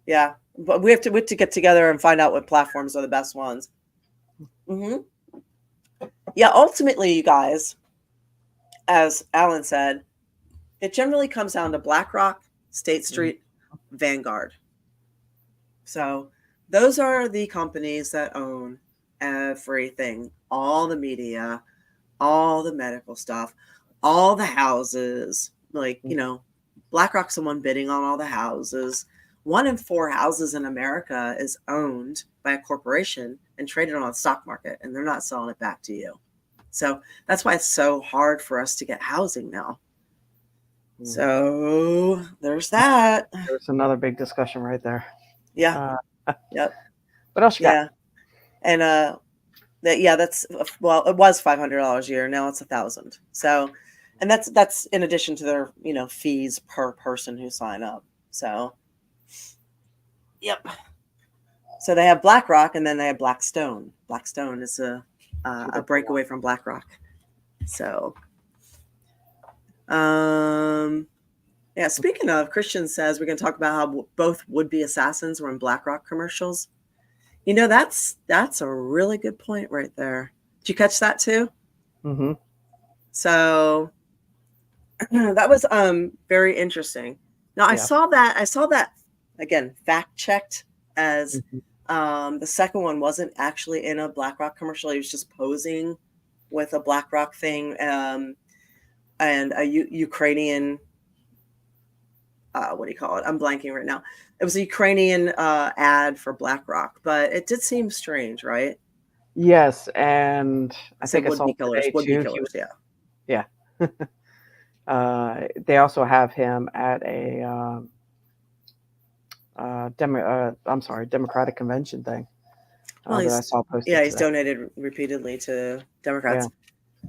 yeah, but we have to get together and find out what platforms are the best ones. Yeah, ultimately, you guys, as Alan said, it generally comes down to BlackRock, State Street, Vanguard. So those are the companies that own everything, all the media, all the medical stuff, all the houses. Like, BlackRock's the one bidding on all the houses. 1 in 4 houses in America is owned by a corporation and traded on the stock market, and they're not selling it back to you. So that's why it's so hard for us to get housing now. So there's that. There's another big discussion right there. Yeah. Yep. What else you got? And that's well, it was $500 a year. Now it's $1,000. So, and that's in addition to their fees per person who sign up. So, yep. So they have BlackRock, and then they have Blackstone. Blackstone is a breakaway from BlackRock. So, yeah. Speaking of, Christian says we're going to talk about how both would-be assassins were in BlackRock commercials. That's a really good point right there. Did you catch that too? Mm-hmm. So that was very interesting. Now I saw that again, fact checked as the second one wasn't actually in a BlackRock commercial. He was just posing with a BlackRock thing and a Ukrainian. What do you call it? I'm blanking right now. It was a Ukrainian ad for BlackRock, but it did seem strange, right? Yes, and I think I saw today would-be too. killers, yeah. They also have him at a Democratic convention thing. Well, that I saw posted. Yeah, he's today. donated repeatedly to Democrats. Yeah.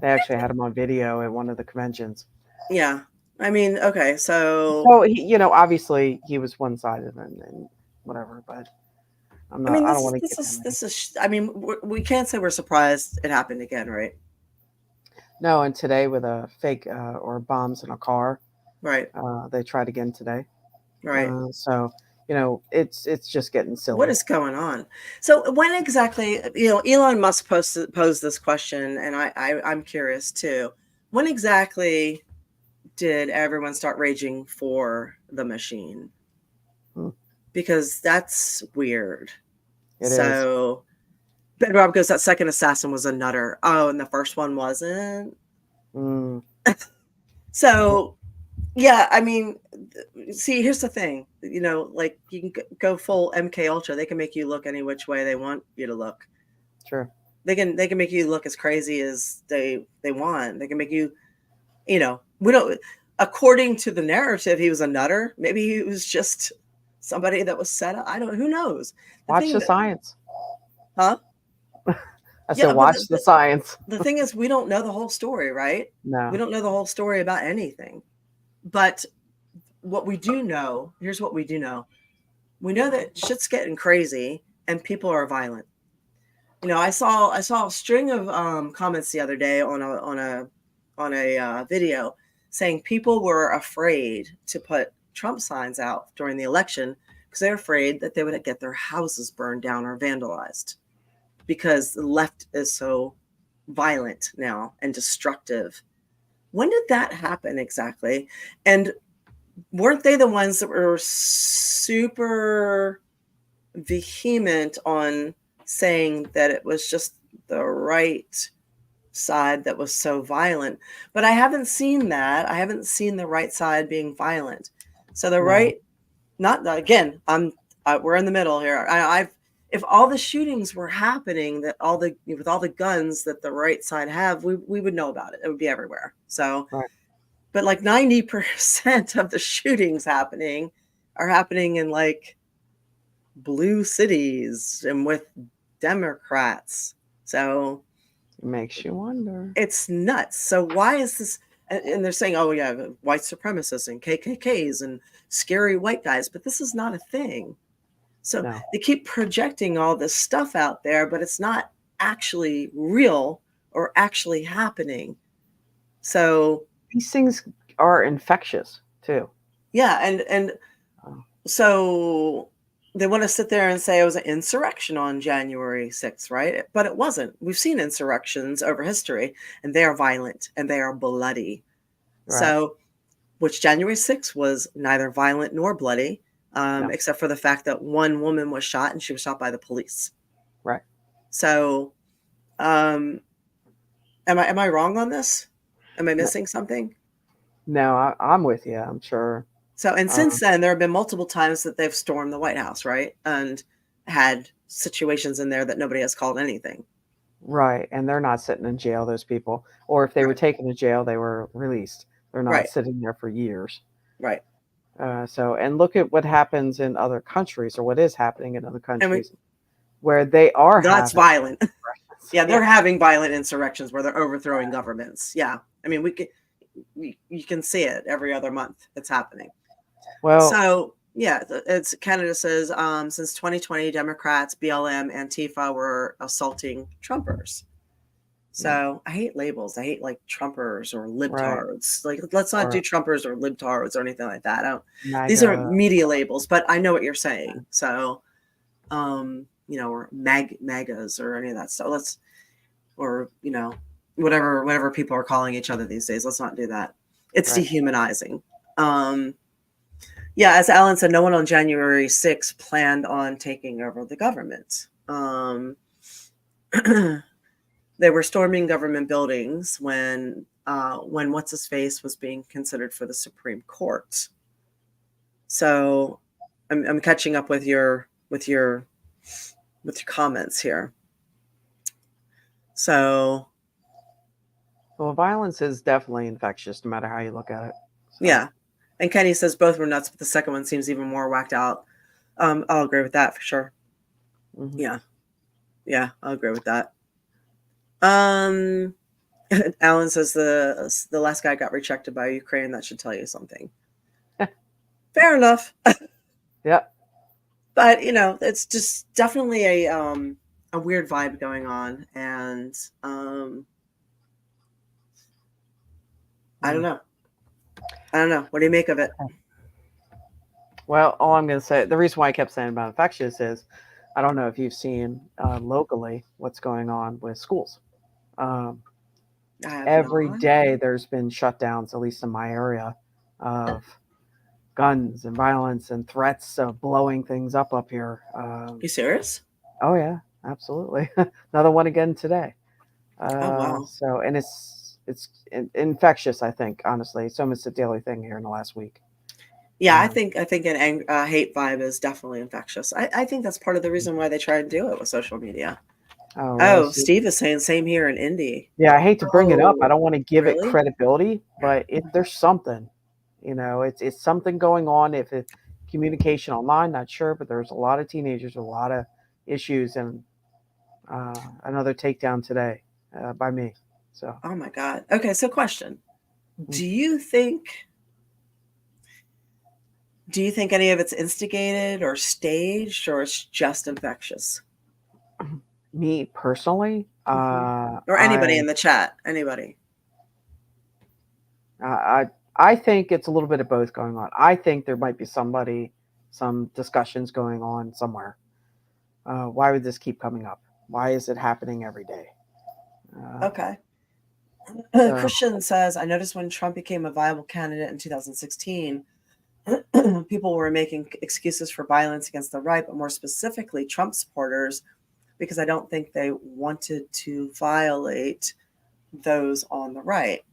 They actually had him on video at one of the conventions. Yeah. I mean, okay, so he, obviously he was one-sided and whatever, but I'm not. I don't want to. This is. I mean, we can't say we're surprised it happened again, right? No, and today with a fake or bombs in a car, right? They tried again today, right? So it's just getting silly. What is going on? So when exactly, Elon Musk posed this question, and I'm curious too. When exactly did everyone start raging for the machine? Because that's weird. It is. Ben Rob goes, that second assassin was a nutter. Oh, and the first one wasn't? So, yeah, I mean, see, here's the thing. Like you can go full MK Ultra. They can make you look any which way they want you to look. Sure. They can make you look as crazy as they want. They can make you, we don't, according to the narrative, he was a nutter. Maybe he was just somebody that was set up. Who knows? Watch the science. Huh? I said, watch the science. The thing is, we don't know the whole story, right? No. We don't know the whole story about anything. But what we do know, here's what we do know. We know that shit's getting crazy and people are violent. I saw a string of comments the other day on a video saying people were afraid to put Trump signs out during the election because they're afraid that they would get their houses burned down or vandalized because the left is so violent now and destructive. When did that happen exactly? And weren't they the ones that were super vehement on saying that it was just the right side that was so violent? But I haven't seen that. I haven't seen the right side being violent. So the right, not again, we're in the middle here. If all the shootings were happening, with all the guns that the right side have, we would know about it. It would be everywhere. So, but like 90% of the shootings are happening in like blue cities and with Democrats. So it makes you wonder. It's nuts. So why is this? And they're saying, oh yeah, white supremacists and KKKs and scary white guys, but this is not a thing. So they keep projecting all this stuff out there, but it's not actually real or actually happening. So these things are infectious too. Yeah, and so they want to sit there and say it was an insurrection on January 6th, right? But it wasn't. We've seen insurrections over history, and they are violent and they are bloody. Right. So, which January 6th was neither violent nor bloody, except for the fact that one woman was shot and she was shot by the police. Right. So, am I wrong on this? Am I missing something? No, I'm with you. I'm sure. So, and since then, there have been multiple times that they've stormed the White House, right? And had situations in there that nobody has called anything. Right. And they're not sitting in jail, those people. Or if they were taken to jail, they were released. They're not sitting there for years. Right. And look at what happens in other countries or what is happening in other countries. where they are That's having violent. insurrections. Yeah, they're having violent insurrections where they're overthrowing governments. Yeah. I mean, you can see it every other month. It's happening. Well, So yeah, it's Canada says since 2020, Democrats, BLM, Antifa were assaulting Trumpers. So I hate labels. I hate like Trumpers or right. libtards. Like, let's not do Or Trumpers or libtards or anything like that. I don't. These are MAGA. media labels, but I know what you're saying. So, or magas or any of that stuff. Or whatever people are calling each other these days. Let's not do that. It's Right. dehumanizing. Yeah, as Alan said, no one on January 6th planned on taking over the government. They were storming government buildings when what's his face was being considered for the Supreme Court. So I'm catching up with your comments here. So Well, violence is definitely infectious, no matter how you look at it. So. Yeah, and Kenny says both were nuts, but the second one seems even more whacked out. I'll agree with that for sure. Mm-hmm. Yeah, I'll agree with that. Alan says the last guy got rejected by Ukraine. That should tell you something. Fair enough. Yep. But it's just definitely a weird vibe going on, and I don't know. What do you make of it? Well, all I'm going to say, the reason why I kept saying about infectious is, I don't know if you've seen locally what's going on with schools. Every day there's been shutdowns, at least in my area, of guns and violence and threats of blowing things up here. You serious? Oh yeah, absolutely. Another one again today. Oh wow. So, and it's infectious, I think, honestly. It's almost a daily thing here in the last week. Yeah, I think an hate vibe is definitely infectious. I think that's part of the reason why they try and do it with social media. Really? Steve is saying same here in Indy. Yeah, I hate to bring it up. I don't want to give it really? credibility, but there's something. It's something going on. If it's communication online, not sure, but there's a lot of teenagers with a lot of issues, and another takedown today by me. So. Oh my God. Okay, so question: Do you think any of it's instigated or staged, or it's just infectious? Me personally, or anybody in the chat, anybody? I think it's a little bit of both going on. I think there might be some discussions going on somewhere. Why would this keep coming up? Why is it happening every day? Okay. Christian says, I noticed when Trump became a viable candidate in 2016, people were making excuses for violence against the right, but more specifically Trump supporters, because I don't think they wanted to violate those on the right.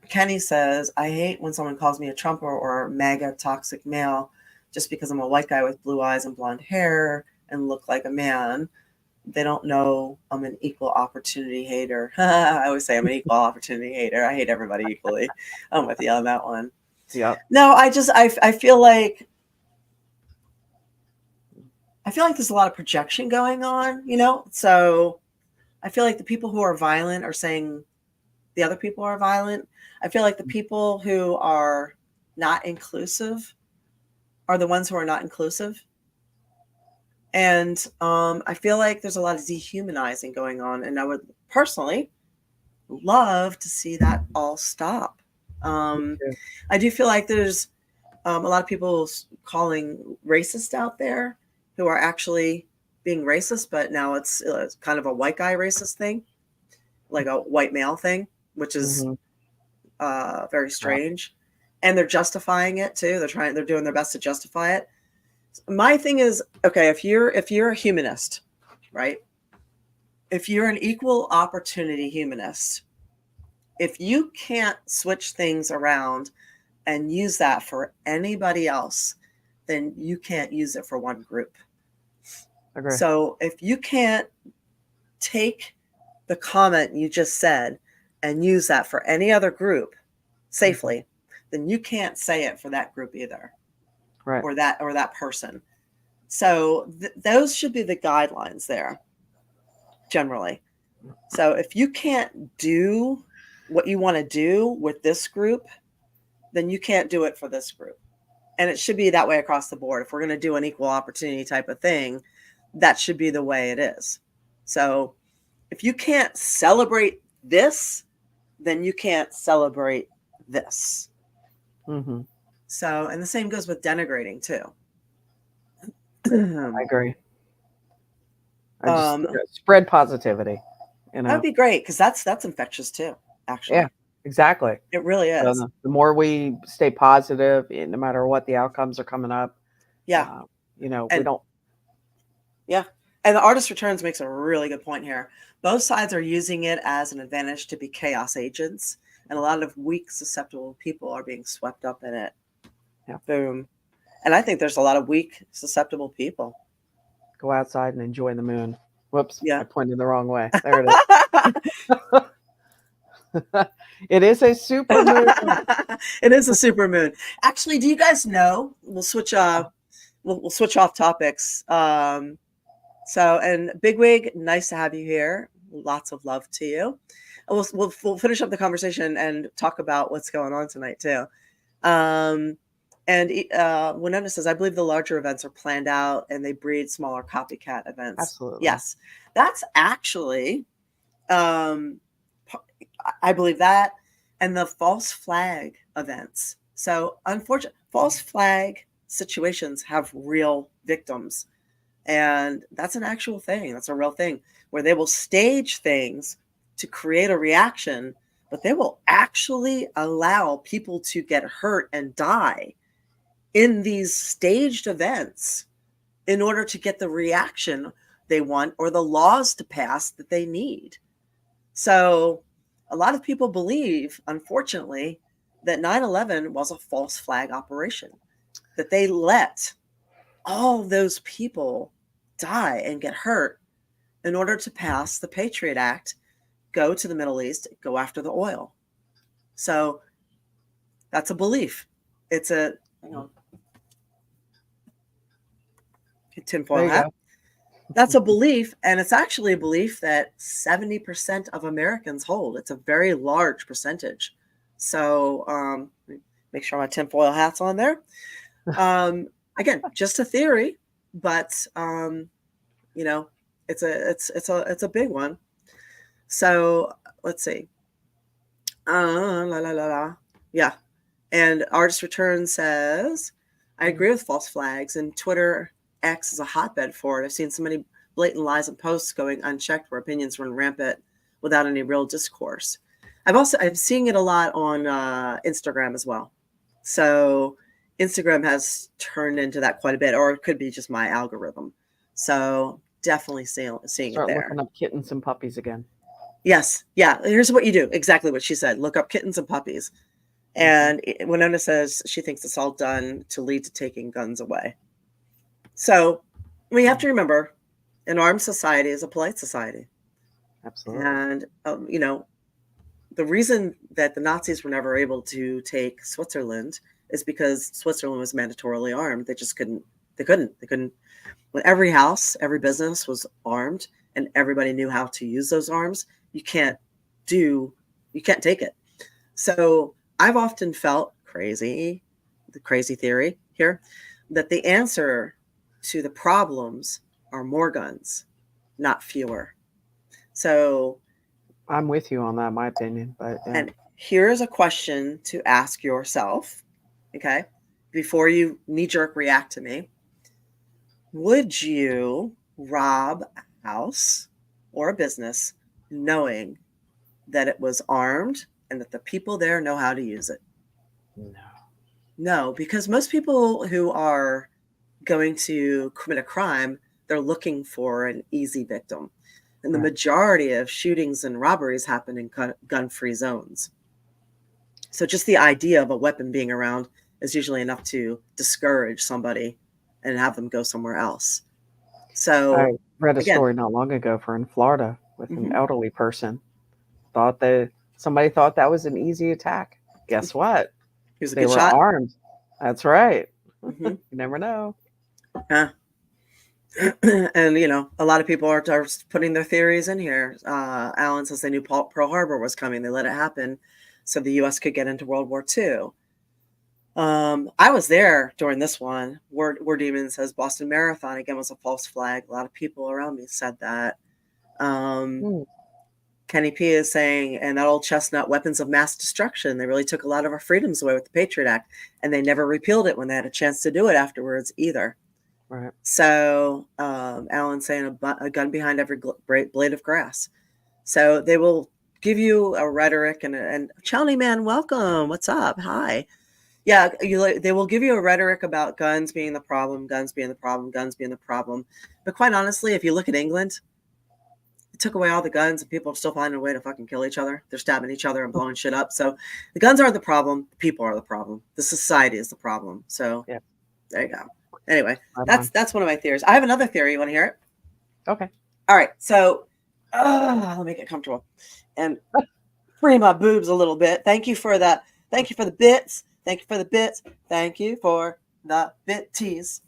Kenny says, I hate when someone calls me a Trumper or MAGA toxic male just because I'm a white guy with blue eyes and blonde hair and look like a man. They don't know I'm an equal opportunity hater. I always say I'm an equal opportunity hater. I hate everybody equally. I'm with you on that one. Yeah. No, I feel like there's a lot of projection going on, So I feel like the people who are violent are saying the other people are violent. I feel like the people who are not inclusive are the ones who are not inclusive. And I feel like there's a lot of dehumanizing going on. And I would personally love to see that all stop. I do feel like there's a lot of people calling racist out there who are actually being racist, but now it's kind of a white guy racist thing, like a white male thing, which is very strange. And they're justifying it too. They're doing their best to justify it. My thing is, okay, if you're a humanist, right? If you're an equal opportunity humanist, if you can't switch things around and use that for anybody else, then you can't use it for one group. Agree. So if you can't take the comment you just said and use that for any other group safely, then you can't say it for that group either. Right. Or that person. So those should be the guidelines there, generally. So if you can't do what you want to do with this group, then you can't do it for this group. And it should be that way across the board. If we're going to do an equal opportunity type of thing, that should be the way it is. So if you can't celebrate this, then you can't celebrate this. Mm-hmm. So, and the same goes with denigrating too. I agree. I just spread positivity. You know, that'd be great because that's infectious too. Actually, yeah, exactly. It really is. So the more we stay positive, no matter what the outcomes are coming up. Yeah, you know, and, we don't. Yeah, and the artist returns makes a really good point here. Both sides are using it as an advantage to be chaos agents, and a lot of weak, susceptible people are being swept up in it. Yeah. Boom. And I think there's a lot of weak, susceptible people. Go outside and enjoy the moon. Whoops. Yeah. I pointed the wrong way. There it is. It is a super moon. It is a super moon. Actually, do you guys know? We'll switch we'll switch off topics. And Bigwig, nice to have you here. Lots of love to you. We'll finish up the conversation and talk about what's going on tonight too. Winona says, I believe the larger events are planned out and they breed smaller copycat events. Absolutely. Yes. That's actually, I believe that, and the false flag events. So unfortunately, false flag situations have real victims. And that's an actual thing. That's a real thing where they will stage things to create a reaction, but they will actually allow people to get hurt and die in these staged events in order to get the reaction they want or the laws to pass that they need. So a lot of people believe, unfortunately, that 9/11 was a false flag operation, that they let all those people die and get hurt in order to pass the Patriot Act, go to the Middle East, go after the oil. So that's a belief. It's a, tinfoil hat. That's a belief, and it's actually a belief that 70% of Americans hold. It's a very large percentage. So make sure my tinfoil hat's on there. Again, just a theory, but it's a big one. So let's see. Yeah. And Artist Return says, I agree with false flags, and Twitter X is a hotbed for it. I've seen so many blatant lies and posts going unchecked where opinions run rampant without any real discourse. I'm seeing it a lot on Instagram as well. So Instagram has turned into that quite a bit, or it could be just my algorithm. So definitely seeing Start it there. Looking up kittens and puppies again. Yes. Yeah. Here's what you do. Exactly what she said. Look up kittens and puppies. And Winona says she thinks it's all done to lead to taking guns away. So we have to remember an armed society is a polite society. Absolutely. And, the reason that the Nazis were never able to take Switzerland is because Switzerland was mandatorily armed. They just couldn't. When every house, every business was armed and everybody knew how to use those arms, you can't take it. So I've often felt the crazy theory here, that the answer to the problems are more guns, not fewer. So I'm with you on that, in my opinion. But and here's a question to ask yourself, okay, before you knee-jerk react to me. Would you rob a house or a business knowing that it was armed and that the people there know how to use it? No, because most people who are going to commit a crime, they're looking for an easy victim. And the majority of shootings and robberies happen in gun-free zones. So just the idea of a weapon being around is usually enough to discourage somebody and have them go somewhere else. So I read a story not long ago in Florida with an elderly person. Somebody thought that was an easy attack. Guess what? He was a they good were shot. armed. That's right. You never know. Yeah. And a lot of people are putting their theories in here. Alan says they knew Pearl Harbor was coming. They let it happen so the U.S. could get into World War II. I was there during this one. War Demon says Boston Marathon again was a false flag. A lot of people around me said that. Kenny P is saying, and that old chestnut, weapons of mass destruction. They really took a lot of our freedoms away with the Patriot Act, and they never repealed it when they had a chance to do it afterwards either. Right. So Alan's saying a gun behind every blade of grass. So they will give you a rhetoric and Chowny Man, welcome. What's up? Hi. Yeah, they will give you a rhetoric about guns being the problem, guns being the problem, guns being the problem. But quite honestly, if you look at England, it took away all the guns and people are still finding a way to fucking kill each other. They're stabbing each other and blowing shit up. So the guns aren't the problem. The people are the problem. The society is the problem. So yeah, there you go. Anyway, that's one of my theories. I have another theory. You want to hear it? Okay. All right. So let me get comfortable and free my boobs a little bit. Thank you for that. Thank you for the bits. Thank you for the bits. Thank you for the bitties.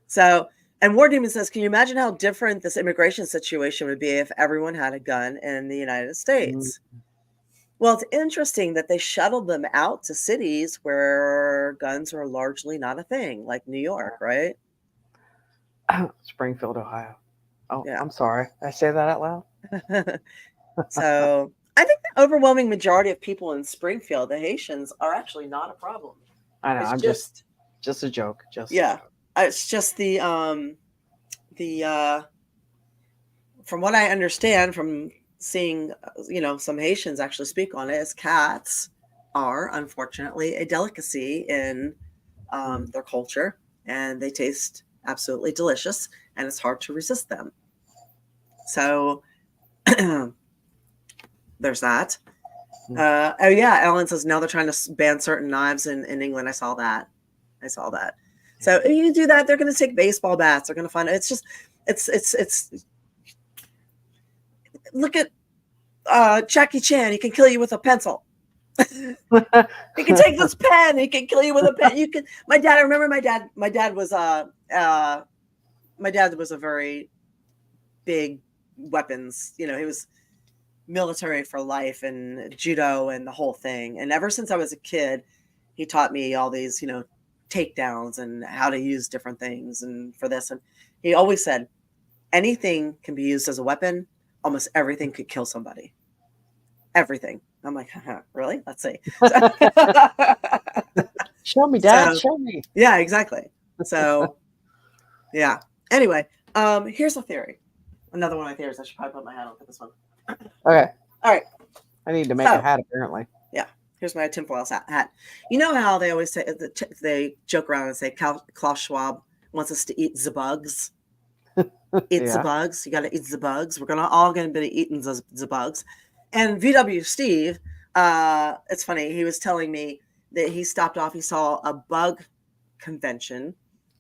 So, and War Demon says, can you imagine how different this immigration situation would be if everyone had a gun in the United States? Well, it's interesting that they shuttled them out to cities where guns are largely not a thing, like New York, right? Springfield, Ohio. Oh, yeah. I'm sorry. Did I say that out loud? So I think the overwhelming majority of people in Springfield, the Haitians, are actually not a problem. I know. It's I'm just a joke. It's just the from what I understand from seeing, some Haitians actually speak on it, is cats are unfortunately a delicacy in their culture, and they taste absolutely delicious, and it's hard to resist them. So there's that. Oh yeah, Ellen says now they're trying to ban certain knives in England. I saw that. So if you do that, they're going to take baseball bats. They're going to find it. It's just, it's. Look at Jackie Chan. He can kill you with a pencil. He can take this pen. He can kill you with a pen. You can. My dad. I remember my dad. My dad was a very big weapons. He was military for life and judo and the whole thing. And ever since I was a kid, he taught me all these, takedowns and how to use different things and for this. And he always said, anything can be used as a weapon. Almost everything could kill somebody. Everything. I'm like, really? Let's see. Show me, Dad. Show me. Yeah, exactly. So, yeah. Anyway, here's a theory. Another one of my theories. I should probably put my hat on for this one. Okay. All right. I need to make a hat, apparently. Yeah. Here's my tinfoil hat. You know how they always say, they joke around and say Klaus Schwab wants us to eat the bugs? Eat the bugs. You got to eat the bugs. We're all going to be eating the bugs. And VW Steve, it's funny. He was telling me that he stopped off. He saw a bug convention,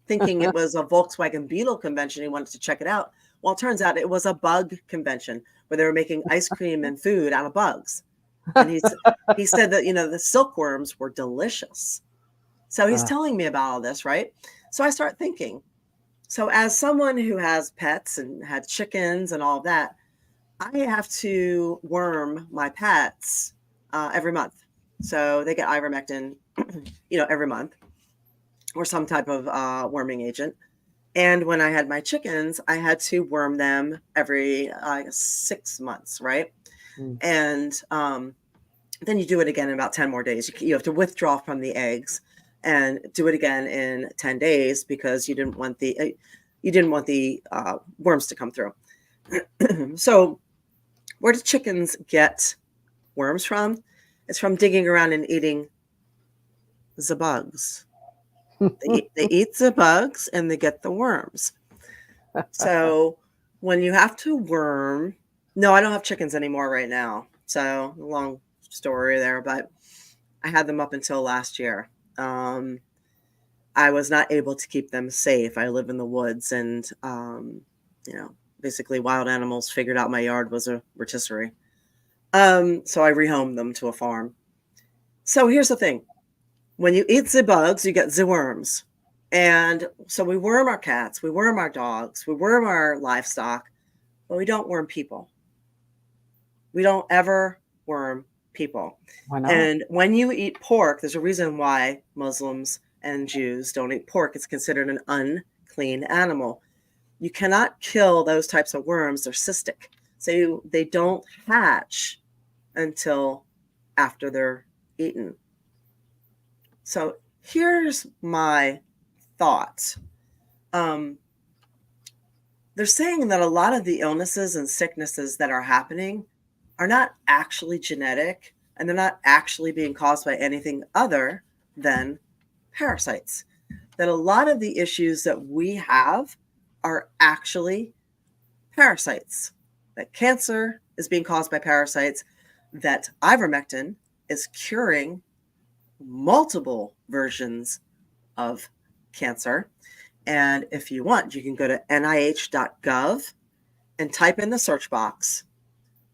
thinking it was a Volkswagen Beetle convention. He wanted to check it out. Well, it turns out it was a bug convention where they were making ice cream and food out of bugs. And he said that, the silkworms were delicious. So he's telling me about all this, right? So I start thinking, so as someone who has pets and had chickens and all that, I have to worm my pets every month. So they get ivermectin, every month, or some type of worming agent. And when I had my chickens, I had to worm them every 6 months, right? And then you do it again in about 10 more days. You have to withdraw from the eggs and do it again in 10 days because you didn't want the worms to come through. So where do chickens get worms from? It's from digging around and eating the bugs. They eat the bugs and they get the worms. So when you have to worm, no, I don't have chickens anymore right now. So long story there, but I had them up until last year. I was not able to keep them safe. I live in the woods and, basically wild animals figured out my yard was a rotisserie. So I rehomed them to a farm. So here's the thing. When you eat the bugs, you get the worms. And so we worm our cats, we worm our dogs, we worm our livestock, but we don't worm people. We don't ever worm people. Why not? And when you eat pork, there's a reason why Muslims and Jews don't eat pork. It's considered an unclean animal. You cannot kill those types of worms. They're cystic. So they don't hatch until after they're eaten. So here's my thought. They're saying that a lot of the illnesses and sicknesses that are happening are not actually genetic, and they're not actually being caused by anything other than parasites. That a lot of the issues that we have are actually parasites. That cancer is being caused by parasites, that ivermectin is curing multiple versions of cancer. And if you want, you can go to nih.gov and type in the search box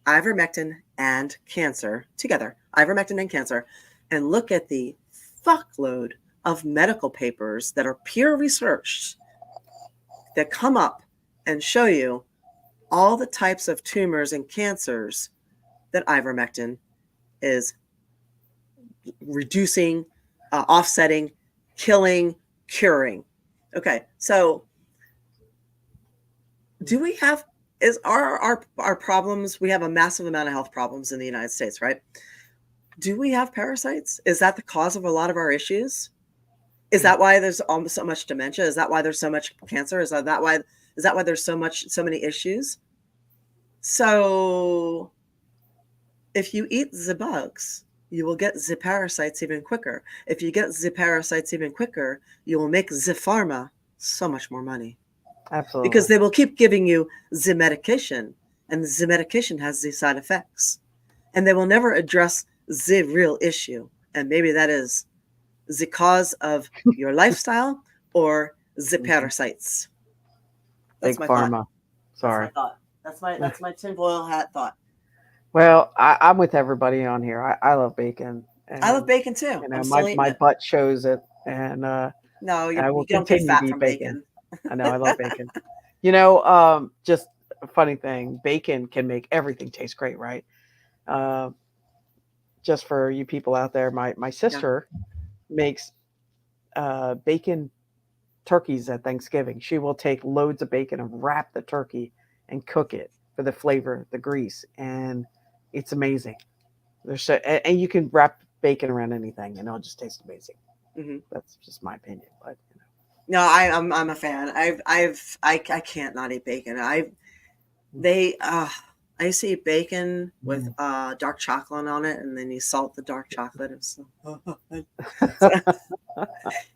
ivermectin and cancer together, ivermectin and cancer, and look at the fuckload of medical papers that are peer researched that come up and show you all the types of tumors and cancers that ivermectin is reducing, offsetting, killing, curing. Okay, so do we have our problems? We have a massive amount of health problems in the United States, right? Do we have parasites? Is that the cause of a lot of our issues? Is that why there's almost so much dementia? Is that why there's so much cancer? Is that why there's so many issues? So if you eat the bugs, you will get the parasites even quicker. If you get the parasites even quicker, you will make the pharma so much more money. Absolutely. Because they will keep giving you the medication, and the medication has these side effects. And they will never address the real issue. And maybe that is the cause of your lifestyle or the parasites. That's Big my pharma. thought. Sorry. That's my tinfoil hat thought. Well, I'm with everybody on here. I love bacon. And, I love bacon too. You know, I'm still my eating it. butt shows it, and No, I will you don't get continue fat to eat from bacon. bacon. I know I love bacon. You know, just a funny thing, bacon can make everything taste great, right? Just for you people out there, my sister makes bacon turkeys at Thanksgiving. She will take loads of bacon and wrap the turkey and cook it for the flavor, the grease, and it's amazing. And you can wrap bacon around anything, and it'll just taste amazing. Mm-hmm. That's just my opinion, but you know. No, I'm a fan. I can't not eat bacon. I used to eat bacon with dark chocolate on it, and then you salt the dark chocolate.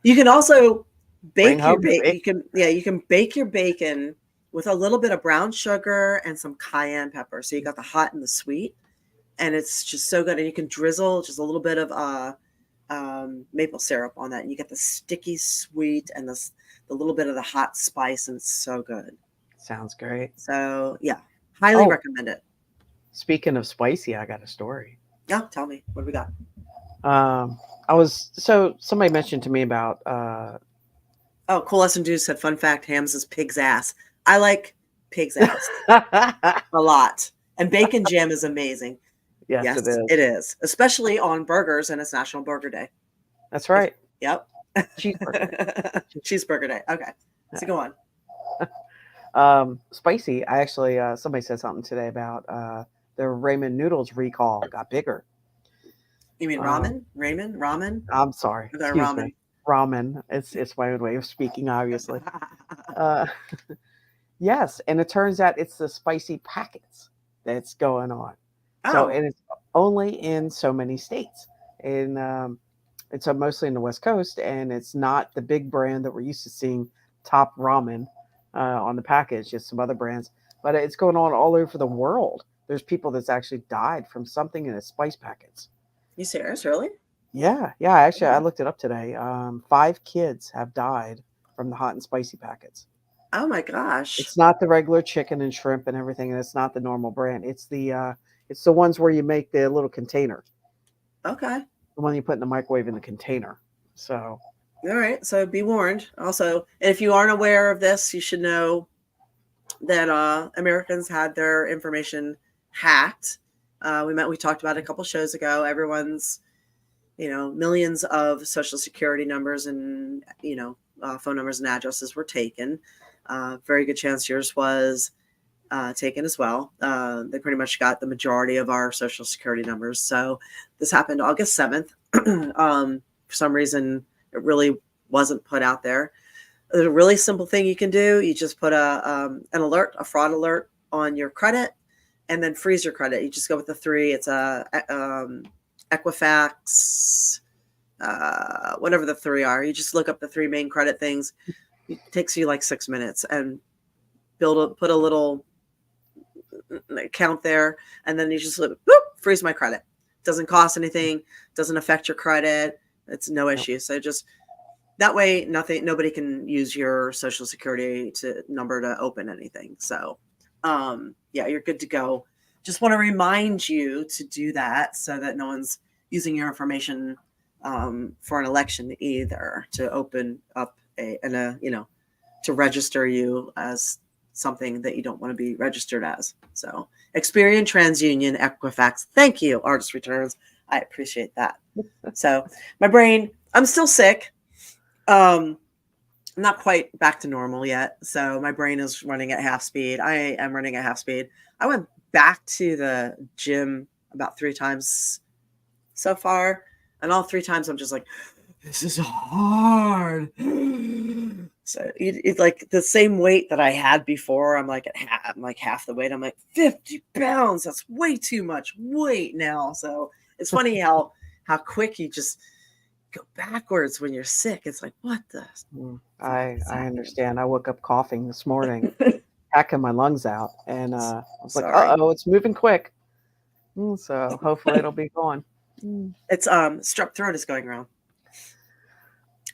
You can also bake your bacon. You can bake your bacon with a little bit of brown sugar and some cayenne pepper. So you got the hot and the sweet, and it's just so good. And you can drizzle just a little bit of maple syrup on that, and you get the sticky sweet and the little bit of the hot spice, and it's so good. Sounds great. So yeah, highly recommend it. Speaking of spicy, I got a story. Yeah, tell me, what do we got? Somebody mentioned to me about Cool Lesson Dude said, fun fact, hams is pig's ass. I like pig's ass a lot, and bacon jam is amazing. Yes, it is, especially on burgers, and it's National Burger Day. That's right. Yep. Cheeseburger Day. Okay, so go on. Spicy. I actually somebody said something today about the ramen noodles recall got bigger. You mean ramen? Ramen? I'm sorry. Excuse me. Ramen. It's my own way of speaking, obviously. Yes, and it turns out it's the spicy packets that's going on. So, and it's only in so many states. It's mostly in the West Coast, and it's not the big brand that we're used to seeing, Top Ramen, on the package, just some other brands. But it's going on all over the world. There's people that's actually died from something in the spice packets. You serious? Really? Yeah. Actually, I looked it up today. 5 kids have died from the hot and spicy packets. Oh my gosh! It's not the regular chicken and shrimp and everything, and it's not the normal brand. It's the ones where you make the little container. Okay. The one you put in the microwave in the container. So All right. So be warned. Also, if you aren't aware of this, you should know that Americans had their information hacked. We talked about it a couple shows ago. Everyone's, millions of social security numbers and, phone numbers and addresses were taken. Very good chance yours was taken as well. They pretty much got the majority of our social security numbers. So this happened August 7th. For some reason, it really wasn't put out there. There's a really simple thing you can do. You just put an alert, a fraud alert on your credit, and then freeze your credit. You just go with the three. It's Equifax, whatever the three are. You just look up the three main credit things. It takes you like 6 minutes and put a little account there, and then you just freeze my credit. Doesn't cost anything, doesn't affect your credit. It's no issue. So just that way, nobody can use your social security number to open anything. So you're good to go. Just want to remind you to do that so that no one's using your information for an election either, to open up to register you as something that you don't want to be registered as. So Experian, TransUnion, Equifax. Thank you, Artist Returns. I appreciate that. So my brain, I'm still sick. I'm not quite back to normal yet. So my brain is running at half speed. I am running at half speed. I went back to the gym about 3 times so far. And all 3 times I'm just like, this is hard. So it's like the same weight that I had before. I'm like half the weight. I'm like 50 pounds. That's way too much weight now. So it's funny how quick you just go backwards when you're sick. It's like, what the? I understand. I woke up coughing this morning, hacking my lungs out, and I was like, uh-oh, it's moving quick. So hopefully it'll be gone. It's strep throat is going around.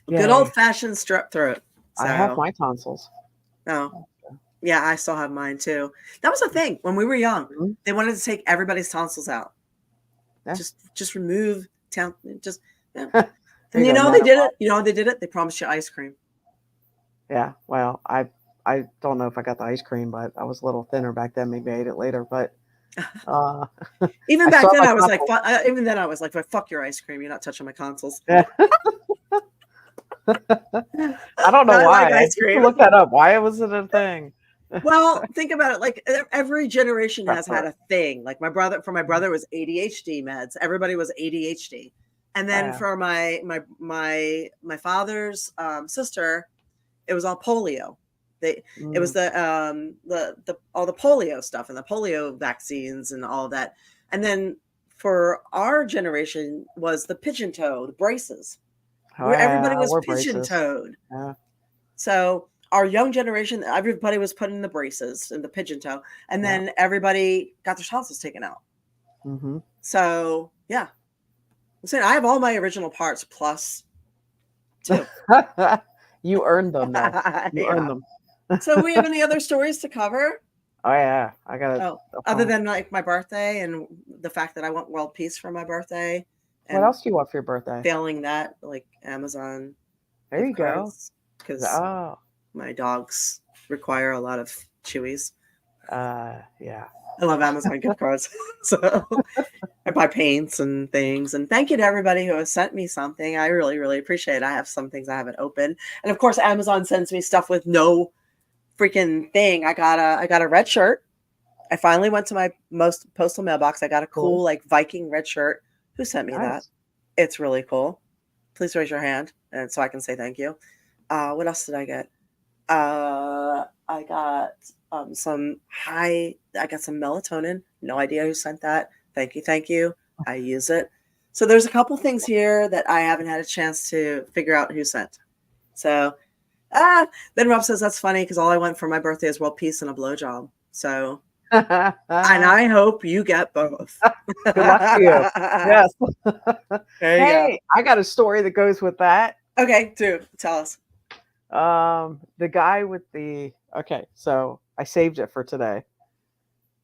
Good old-fashioned strep throat. So, I have my tonsils. Oh, yeah, I still have mine too. That was the thing when we were young. Mm-hmm. They wanted to take everybody's tonsils out. Yeah. Just remove just. Yeah. And they did it. You know how they did it? They promised you ice cream. Yeah. Well, I don't know if I got the ice cream, but I was a little thinner back then. Maybe I ate it later, but even back then I was like, even then I was like, fuck your ice cream. You're not touching my tonsils. Yeah. I don't know why. Like ice cream. Look that up. Why was it a thing? Well, think about it. Like every generation has had a thing. Like my brother was ADHD meds. Everybody was ADHD. And then for my father's sister, it was all polio. It was the all the polio stuff and the polio vaccines and all of that. And then for our generation was the pigeon toe, the braces. Where everybody was pigeon-toed. Yeah. So our young generation, everybody was put in the braces and the pigeon toe, and then everybody got their tonsils taken out. Mm-hmm. So yeah, I'm saying I have all my original parts plus 2. You earned them. You earned them. So we have any other stories to cover? Oh yeah, I got it. Other than like my birthday and the fact that I want world peace for my birthday. What else do you want for your birthday? Failing that, like Amazon. There you go. Because my dogs require a lot of chewies. Yeah. I love Amazon gift cards. So I buy paints and things. And thank you to everybody who has sent me something. I really, really appreciate it. I have some things I haven't opened. And of course, Amazon sends me stuff with no freaking thing. I got a red shirt. I finally went to my most postal mailbox. I got a cool like Viking red shirt. Who sent me that? It's really cool. Please raise your hand and so I can say thank you. What else did I get? I got some melatonin. No idea who sent that. Thank you. I use it. So there's a couple things here that I haven't had a chance to figure out who sent. So then Rob says that's funny because all I want for my birthday is world peace and a blowjob. So and I hope you get both. Good luck to you. Yes. Hey, I got a story that goes with that. Okay, dude, tell us. The guy with so I saved it for today.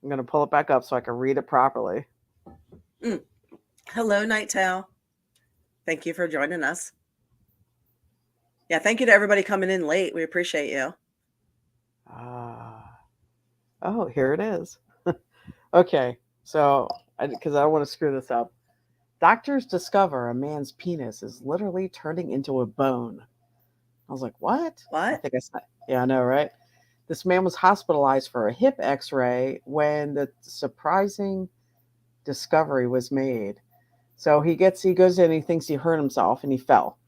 I'm gonna pull it back up so I can read it properly. Hello, Nighttail. Thank you for joining us. Yeah, thank you to everybody coming in late. We appreciate you. Oh, here it is. Okay, so because I don't want to screw this up, doctors discover a man's penis is literally turning into a bone. I was like, what? I What? think I said, yeah, I know, right? This man was hospitalized for a hip x ray when the surprising discovery was made. So he goes in, he thinks he hurt himself, and he fell.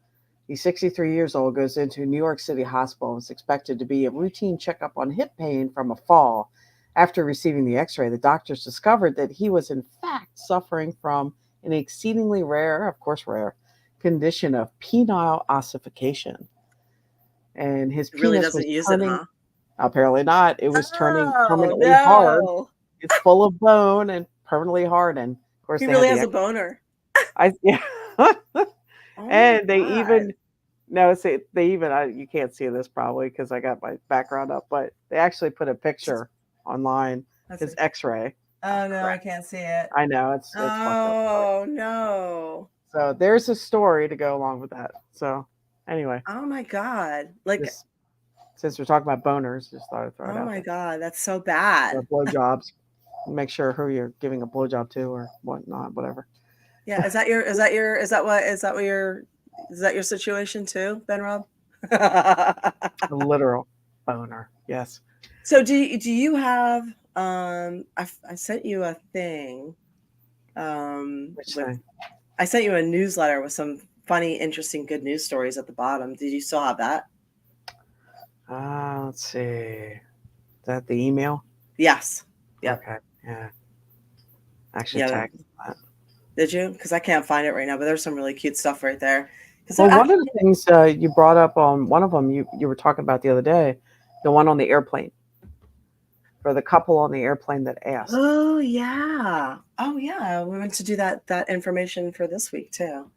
He's 63 years old, goes into New York City hospital, and is expected to be a routine checkup on hip pain from a fall. After receiving the x ray, the doctors discovered that he was, in fact, suffering from an exceedingly rare, of course, rare, condition of penile ossification. And his It really penis was doesn't use it, turning, huh? apparently not, it was turning Oh, permanently hard. no. It's full of bone and permanently hard. And of course, He they had really the has a boner. yeah. Oh my And they God. even no, see, they even you can't see this probably because I got my background up, but they actually put a picture online, Let's his see. X-ray. Oh, no, I Crap. can't see it. I know it's fucked up. Oh, no. So there's a story to go along with that. So anyway, Oh, my God. Like, just since we're talking about boners, just thought I'd throw it oh, out my there. God. That's so Or bad. blowjobs. Make sure who you're giving a blowjob to or whatnot, whatever. Yeah. Is that your situation too, Ben Rob? A literal boner. Yes. So do you have, I sent you a thing, Which with, thing? I sent you a newsletter with some funny, interesting, good news stories at the bottom. Did you still have that? Let's see. Is that the email? Yes. Yep. Okay. Yeah. Actually Yeah. tagged that. Did you? Because I can't find it right now, but there's some really cute stuff right there. Because Well, one of the things you brought up on one of them, you were talking about the other day, the one on the airplane, for the couple on the airplane that asked. oh yeah, we went to do that information for this week too.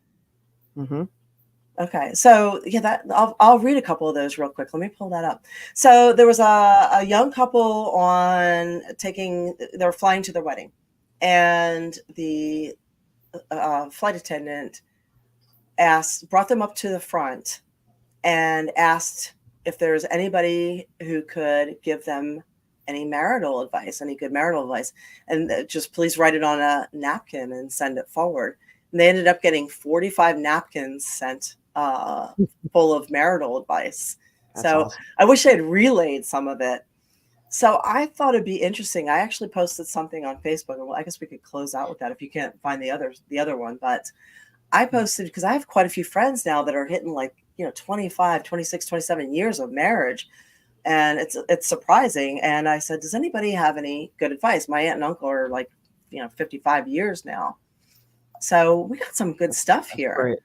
Mm-hmm. Okay, so yeah, that I'll read a couple of those real quick. Let me pull that up. So there was a young couple they were flying to their wedding, and the flight attendant brought them up to the front and asked if there's anybody who could give them any marital advice, any good marital advice, and just please write it on a napkin and send it forward. And they ended up getting 45 napkins sent full of marital advice. That's So awesome. I wish I had relayed some of it. So I thought it'd be interesting. I actually posted something on Facebook, and I guess we could close out with that if you can't find the other one. But I posted because I have quite a few friends now that are hitting like 25, 26, 27 years of marriage, and it's surprising. And I said, does anybody have any good advice? My aunt and uncle are like 55 years now, so we got some good stuff here. Great.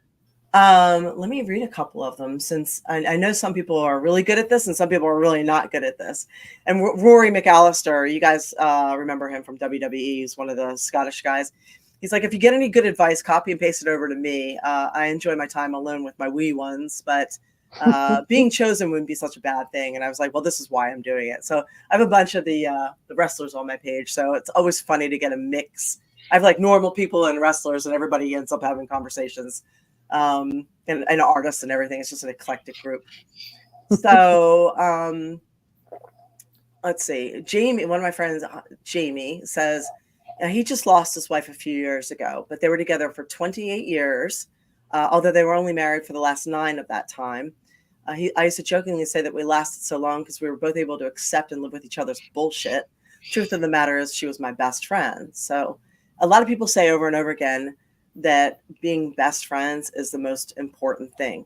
Let me read a couple of them, since I know some people are really good at this and some people are really not good at this. And Rory McAllister, you guys remember him from WWE. He's one of the Scottish guys. He's like, if you get any good advice, copy and paste it over to me. I enjoy my time alone with my wee ones, but being chosen wouldn't be such a bad thing. And I was like, well, this is why I'm doing it. So I have a bunch of the wrestlers on my page. So it's always funny to get a mix. I have like normal people and wrestlers, and everybody ends up having conversations, and artists and everything. It's just an eclectic group. So let's see. Jamie, one of my friends, Jamie, says he just lost his wife a few years ago, but they were together for 28 years, although they were only married for the last 9 of that time. I used to jokingly say that we lasted so long because we were both able to accept and live with each other's bullshit. Truth of the matter is, she was my best friend. So a lot of people say over and over again that being best friends is the most important thing.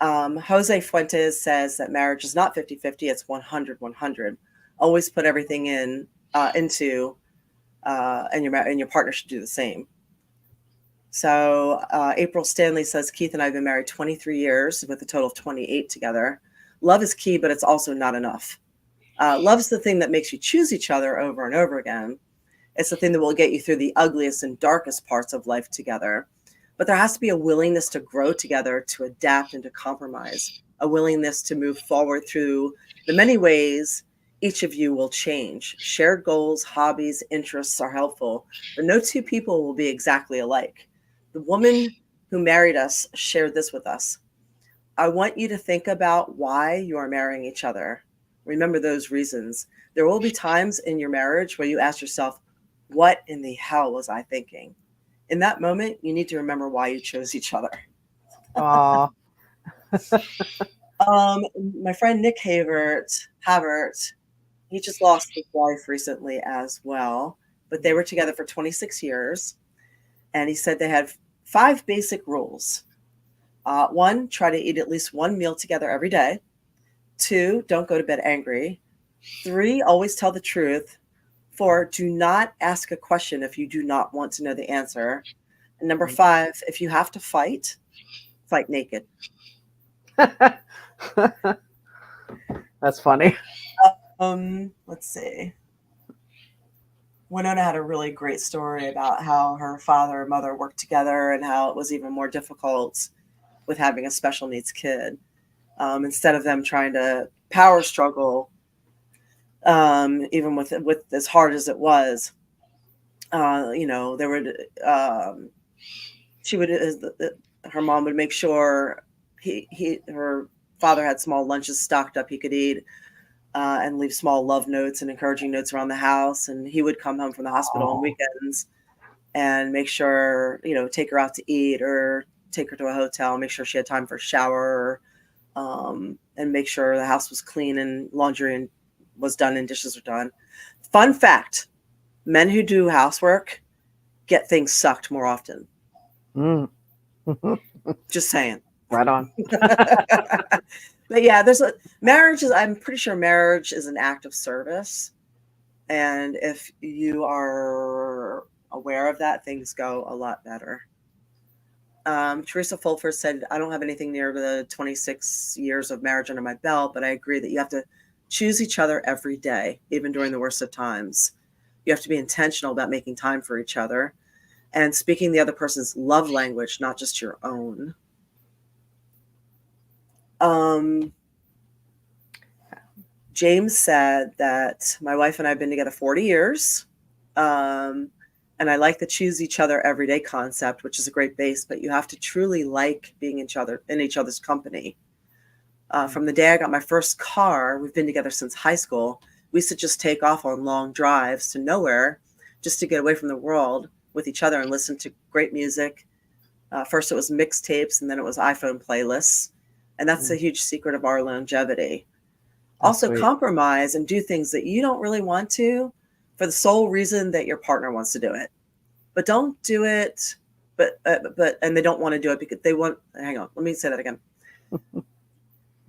Jose Fuentes says that marriage is not 50-50, it's 100-100. Always put everything into and your partner should do the same. So April Stanley says, Keith and I have been married 23 years with a total of 28 together. Love is key, but it's also not enough. Love's the thing that makes you choose each other over and over again. It's the thing that will get you through the ugliest and darkest parts of life together. But there has to be a willingness to grow together, to adapt and to compromise, a willingness to move forward through the many ways each of you will change. Shared goals, hobbies, interests are helpful, but no two people will be exactly alike. The woman who married us shared this with us. I want you to think about why you are marrying each other. Remember those reasons. There will be times in your marriage where you ask yourself, what in the hell was I thinking? In that moment, you need to remember why you chose each other. Aw. My friend Nick Havert, he just lost his wife recently as well, but they were together for 26 years. And he said they had 5 basic rules. 1, try to eat at least 1 meal together every day. 2, don't go to bed angry. 3, always tell the truth. 4, do not ask a question if you do not want to know the answer. And number 5, if you have to fight, fight naked. That's funny. Let's see. Winona had a really great story about how her father and mother worked together and how it was even more difficult with having a special needs kid. Instead of them trying to power struggle, even with as hard as it was, there would her mom would make sure her father had small lunches stocked up he could eat, and leave small love notes and encouraging notes around the house. And he would come home from the hospital on weekends and make sure, take her out to eat or take her to a hotel, make sure she had time for a shower, and make sure the house was clean and laundry was done and dishes were done. Fun fact, men who do housework get things sucked more often. Just saying. Right on. But yeah, I'm pretty sure marriage is an act of service. And if you are aware of that, things go a lot better. Teresa Fulford said, I don't have anything near the 26 years of marriage under my belt, but I agree that you have to choose each other every day, even during the worst of times. You have to be intentional about making time for each other and speaking the other person's love language, not just your own. James said that my wife and I have been together 40 years. And I like the choose each other every day concept, which is a great base, but you have to truly like being in each other's company. From the day I got my first car, we've been together since high school. We used to just take off on long drives to nowhere just to get away from the world with each other and listen to great music. First it was mixtapes and then it was iPhone playlists. And that's a huge secret of our longevity. Also, compromise and do things that you don't really want to for the sole reason that your partner wants to do it. But don't do it, and they don't want to do it because hang on, let me say that again.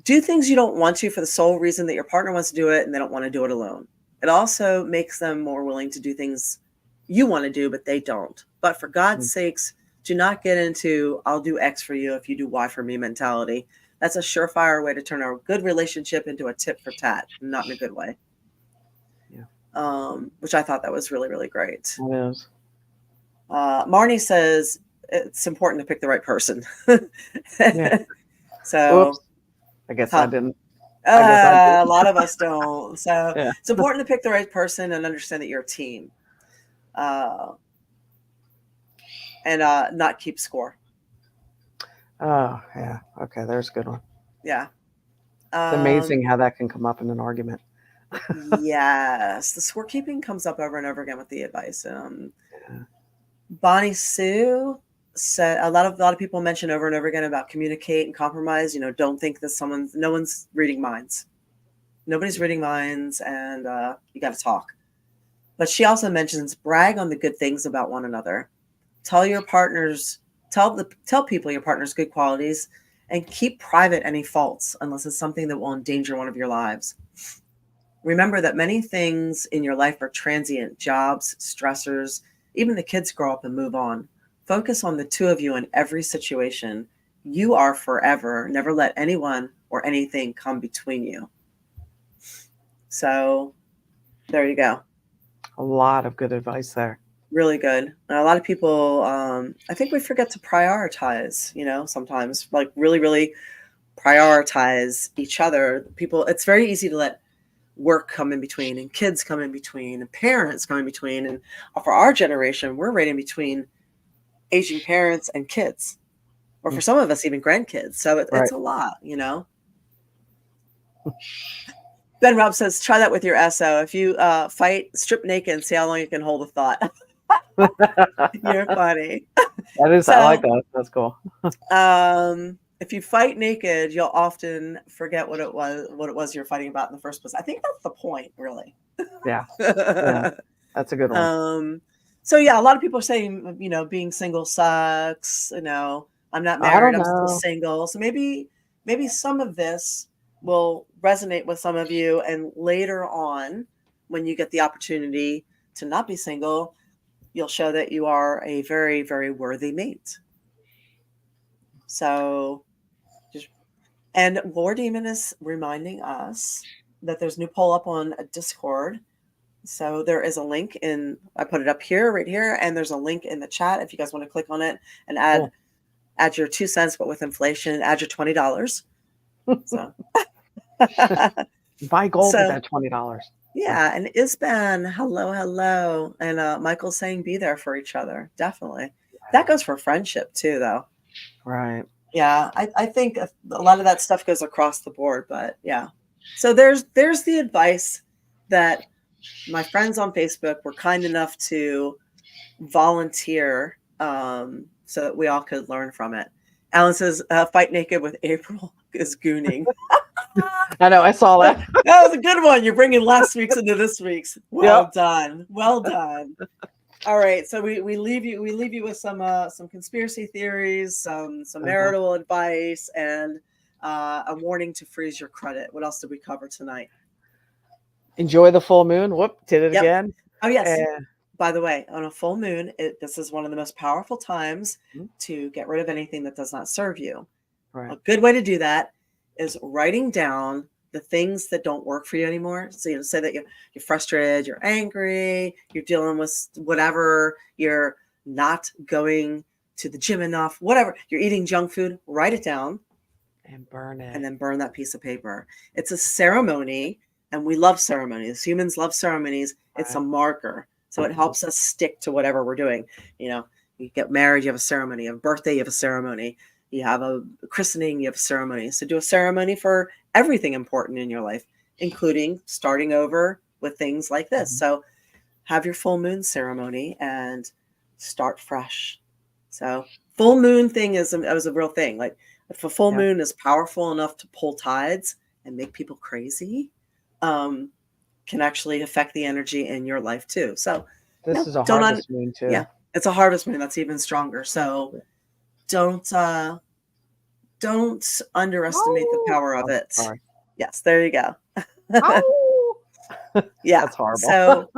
Do things you don't want to for the sole reason that your partner wants to do it and they don't want to do it alone. It also makes them more willing to do things you want to do, but they don't. But for God's sakes, do not get into I'll do X for you if you do Y for me mentality. That's a surefire way to turn a good relationship into a tit for tat, not in a good way. Yeah. Which I thought that was really, really great. It is. Marnie says it's important to pick the right person. Yeah. So Oops. I guess I didn't. A lot of us don't. So yeah. It's important to pick the right person and understand that you're a team. And not keep score. Oh, yeah. Okay, there's a good one. Yeah. It's amazing how that can come up in an argument. Yes. The scorekeeping comes up over and over again with the advice. Bonnie Sue said a lot of people mention over and over again about communicate and compromise. Don't think that no one's reading minds. Nobody's reading minds, and you got to talk. But she also mentions brag on the good things about one another. Tell people your partner's good qualities, and keep private any faults unless it's something that will endanger one of your lives. Remember that many things in your life are transient: jobs, stressors, even the kids grow up and move on. Focus on the two of you in every situation. You are forever. Never let anyone or anything come between you. So there you go. A lot of good advice there. Really good. And a lot of people, I think we forget to prioritize, sometimes, like really, really prioritize each other. People, it's very easy to let work come in between and kids come in between and parents come in between. And for our generation, we're right in between aging parents and kids. or for some of us, even grandkids. So Right. it's a lot, you know. Ben Rob says, try that with your SO. If you fight, strip naked and see how long you can hold a thought. You're funny. That is, I like So, that. That's cool. if you fight naked, you'll often forget what it was you're fighting about in the first place. I think that's the point, really. Yeah. Yeah. That's a good one. So yeah, a lot of people are saying, you know, being single sucks. You know, I'm not I married, don't I'm still know. single. So maybe some of this will resonate with some of you, and later on, when you get the opportunity to not be single, you'll show that you are a very, very worthy mate. So and War Demon is reminding us that there's a new poll up on Discord. So there is a link I put it up here, right here, and there's a link in the chat if you guys want to click on it and add your 2 cents, but with inflation, add your $20. So buy gold with that $20. Yeah, and Isban, hello. And Michael's saying be there for each other. Definitely. That goes for friendship too, though. Right. Yeah, I think a lot of that stuff goes across the board, but yeah. So there's the advice that my friends on Facebook were kind enough to volunteer so that we all could learn from it. Alan says, fight naked with April is gooning. I know, I saw that. That was a good one. You're bringing last week's into this week's. Well done. Well done. All right, so we leave you with some conspiracy theories, some marital advice, and a warning to freeze your credit. What else did we cover tonight? Enjoy the full moon. Whoop, did it again. Oh yes. By the way, on a full moon, this is one of the most powerful times to get rid of anything that does not serve you. Right. A good way to do that is writing down the things that don't work for you anymore. So you say that you're frustrated, you're angry, you're dealing with whatever, you're not going to the gym enough, whatever, you're eating junk food, write it down and burn it. And then burn that piece of paper. It's a ceremony, and we love ceremonies. Humans love ceremonies. It's a marker. So it helps us stick to whatever we're doing. You know, you get married, you have a ceremony. You have a birthday, you have a ceremony. You have a christening, you have a ceremony. So do a ceremony for everything important in your life, including starting over with things like this. So have your full moon ceremony and start fresh. So full moon thing is a real thing. Like if a full moon is powerful enough to pull tides and make people crazy, can actually affect the energy in your life too. So this is a harvest moon too. Yeah, it's a harvest moon. That's even stronger. So don't underestimate the power of it. Sorry. Yes, there you go. Yeah, that's horrible. So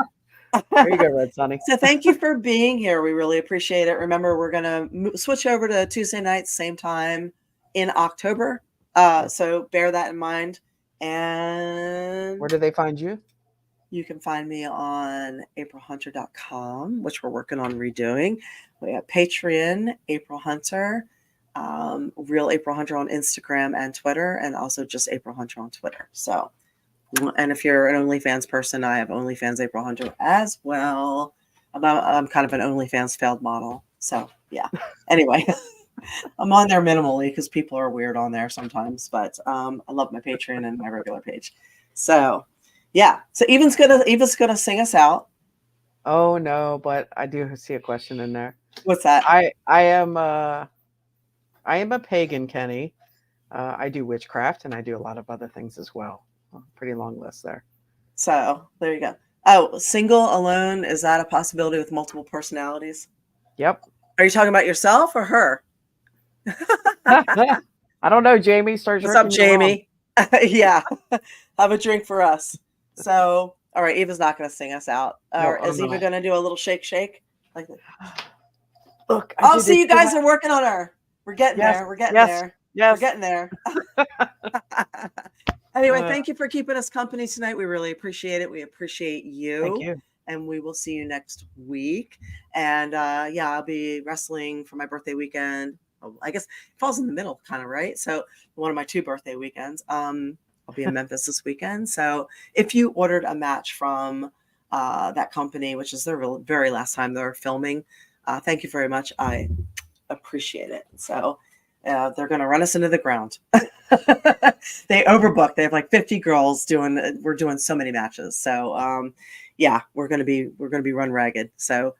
there you go, Red Sunny. So thank you for being here. We really appreciate it. Remember, we're gonna switch over to Tuesday nights, same time in October. So bear that in mind. And where do they find you? You can find me on aprilhunter.com, which we're working on redoing. We have Patreon, April Hunter, Real April Hunter on Instagram and Twitter, and also just April Hunter on Twitter. So, and if you're an OnlyFans person, I have OnlyFans April Hunter as well. I'm kind of an OnlyFans failed model. So, yeah. Anyway, I'm on there minimally because people are weird on there sometimes, but I love my Patreon and my regular page. So, yeah. So Eva's gonna sing us out. Oh no, but I do see a question in there. What's that? I am a pagan, Kenny. I do witchcraft and I do a lot of other things as well. Pretty long list there. So there you go. Oh, single, alone, is that a possibility with multiple personalities? Yep. Are you talking about yourself or her? I don't know, Jamie. What's up, Jamie? Yeah. Have a drink for us. So, all right, Eva's not going to sing us out. Or is Eva going to do a little shake? Like that? Look. See, you guys are working on her. We're getting there. We're getting there. Yes. We're getting there. Anyway, thank you for keeping us company tonight. We really appreciate it. We appreciate you. Thank you. And we will see you next week. And I'll be wrestling for my birthday weekend. I guess it falls in the middle, kind of, right? So one of my 2 birthday weekends. I'll be in Memphis this weekend. So if you ordered a match from that company, which is their very last time they're filming, thank you very much. I appreciate it. So They're going to run us into the ground. They overbooked. They have like 50 girls doing. We're doing so many matches. So yeah, we're going to be run ragged. So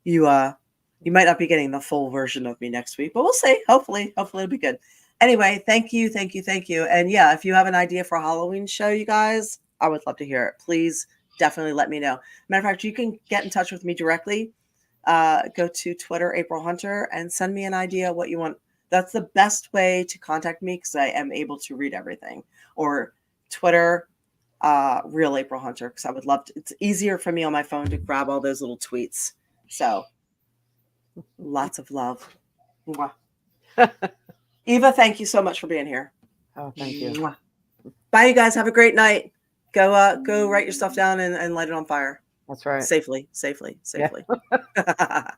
you might not be getting the full version of me next week, but we'll see. Hopefully it'll be good. Anyway, thank you. And yeah, if you have an idea for a Halloween show, you guys, I would love to hear it. Please definitely let me know. Matter of fact, you can get in touch with me directly. Go to Twitter, April Hunter, and send me an idea what you want. That's the best way to contact me because I am able to read everything. Or Twitter, Real April Hunter, because I would love to. It's easier for me on my phone to grab all those little tweets. So lots of love. Mwah. Eva, thank you so much for being here. Oh, thank you. Mwah. Bye, you guys. Have a great night. Go write your stuff down and light it on fire. That's right. Safely. Yeah.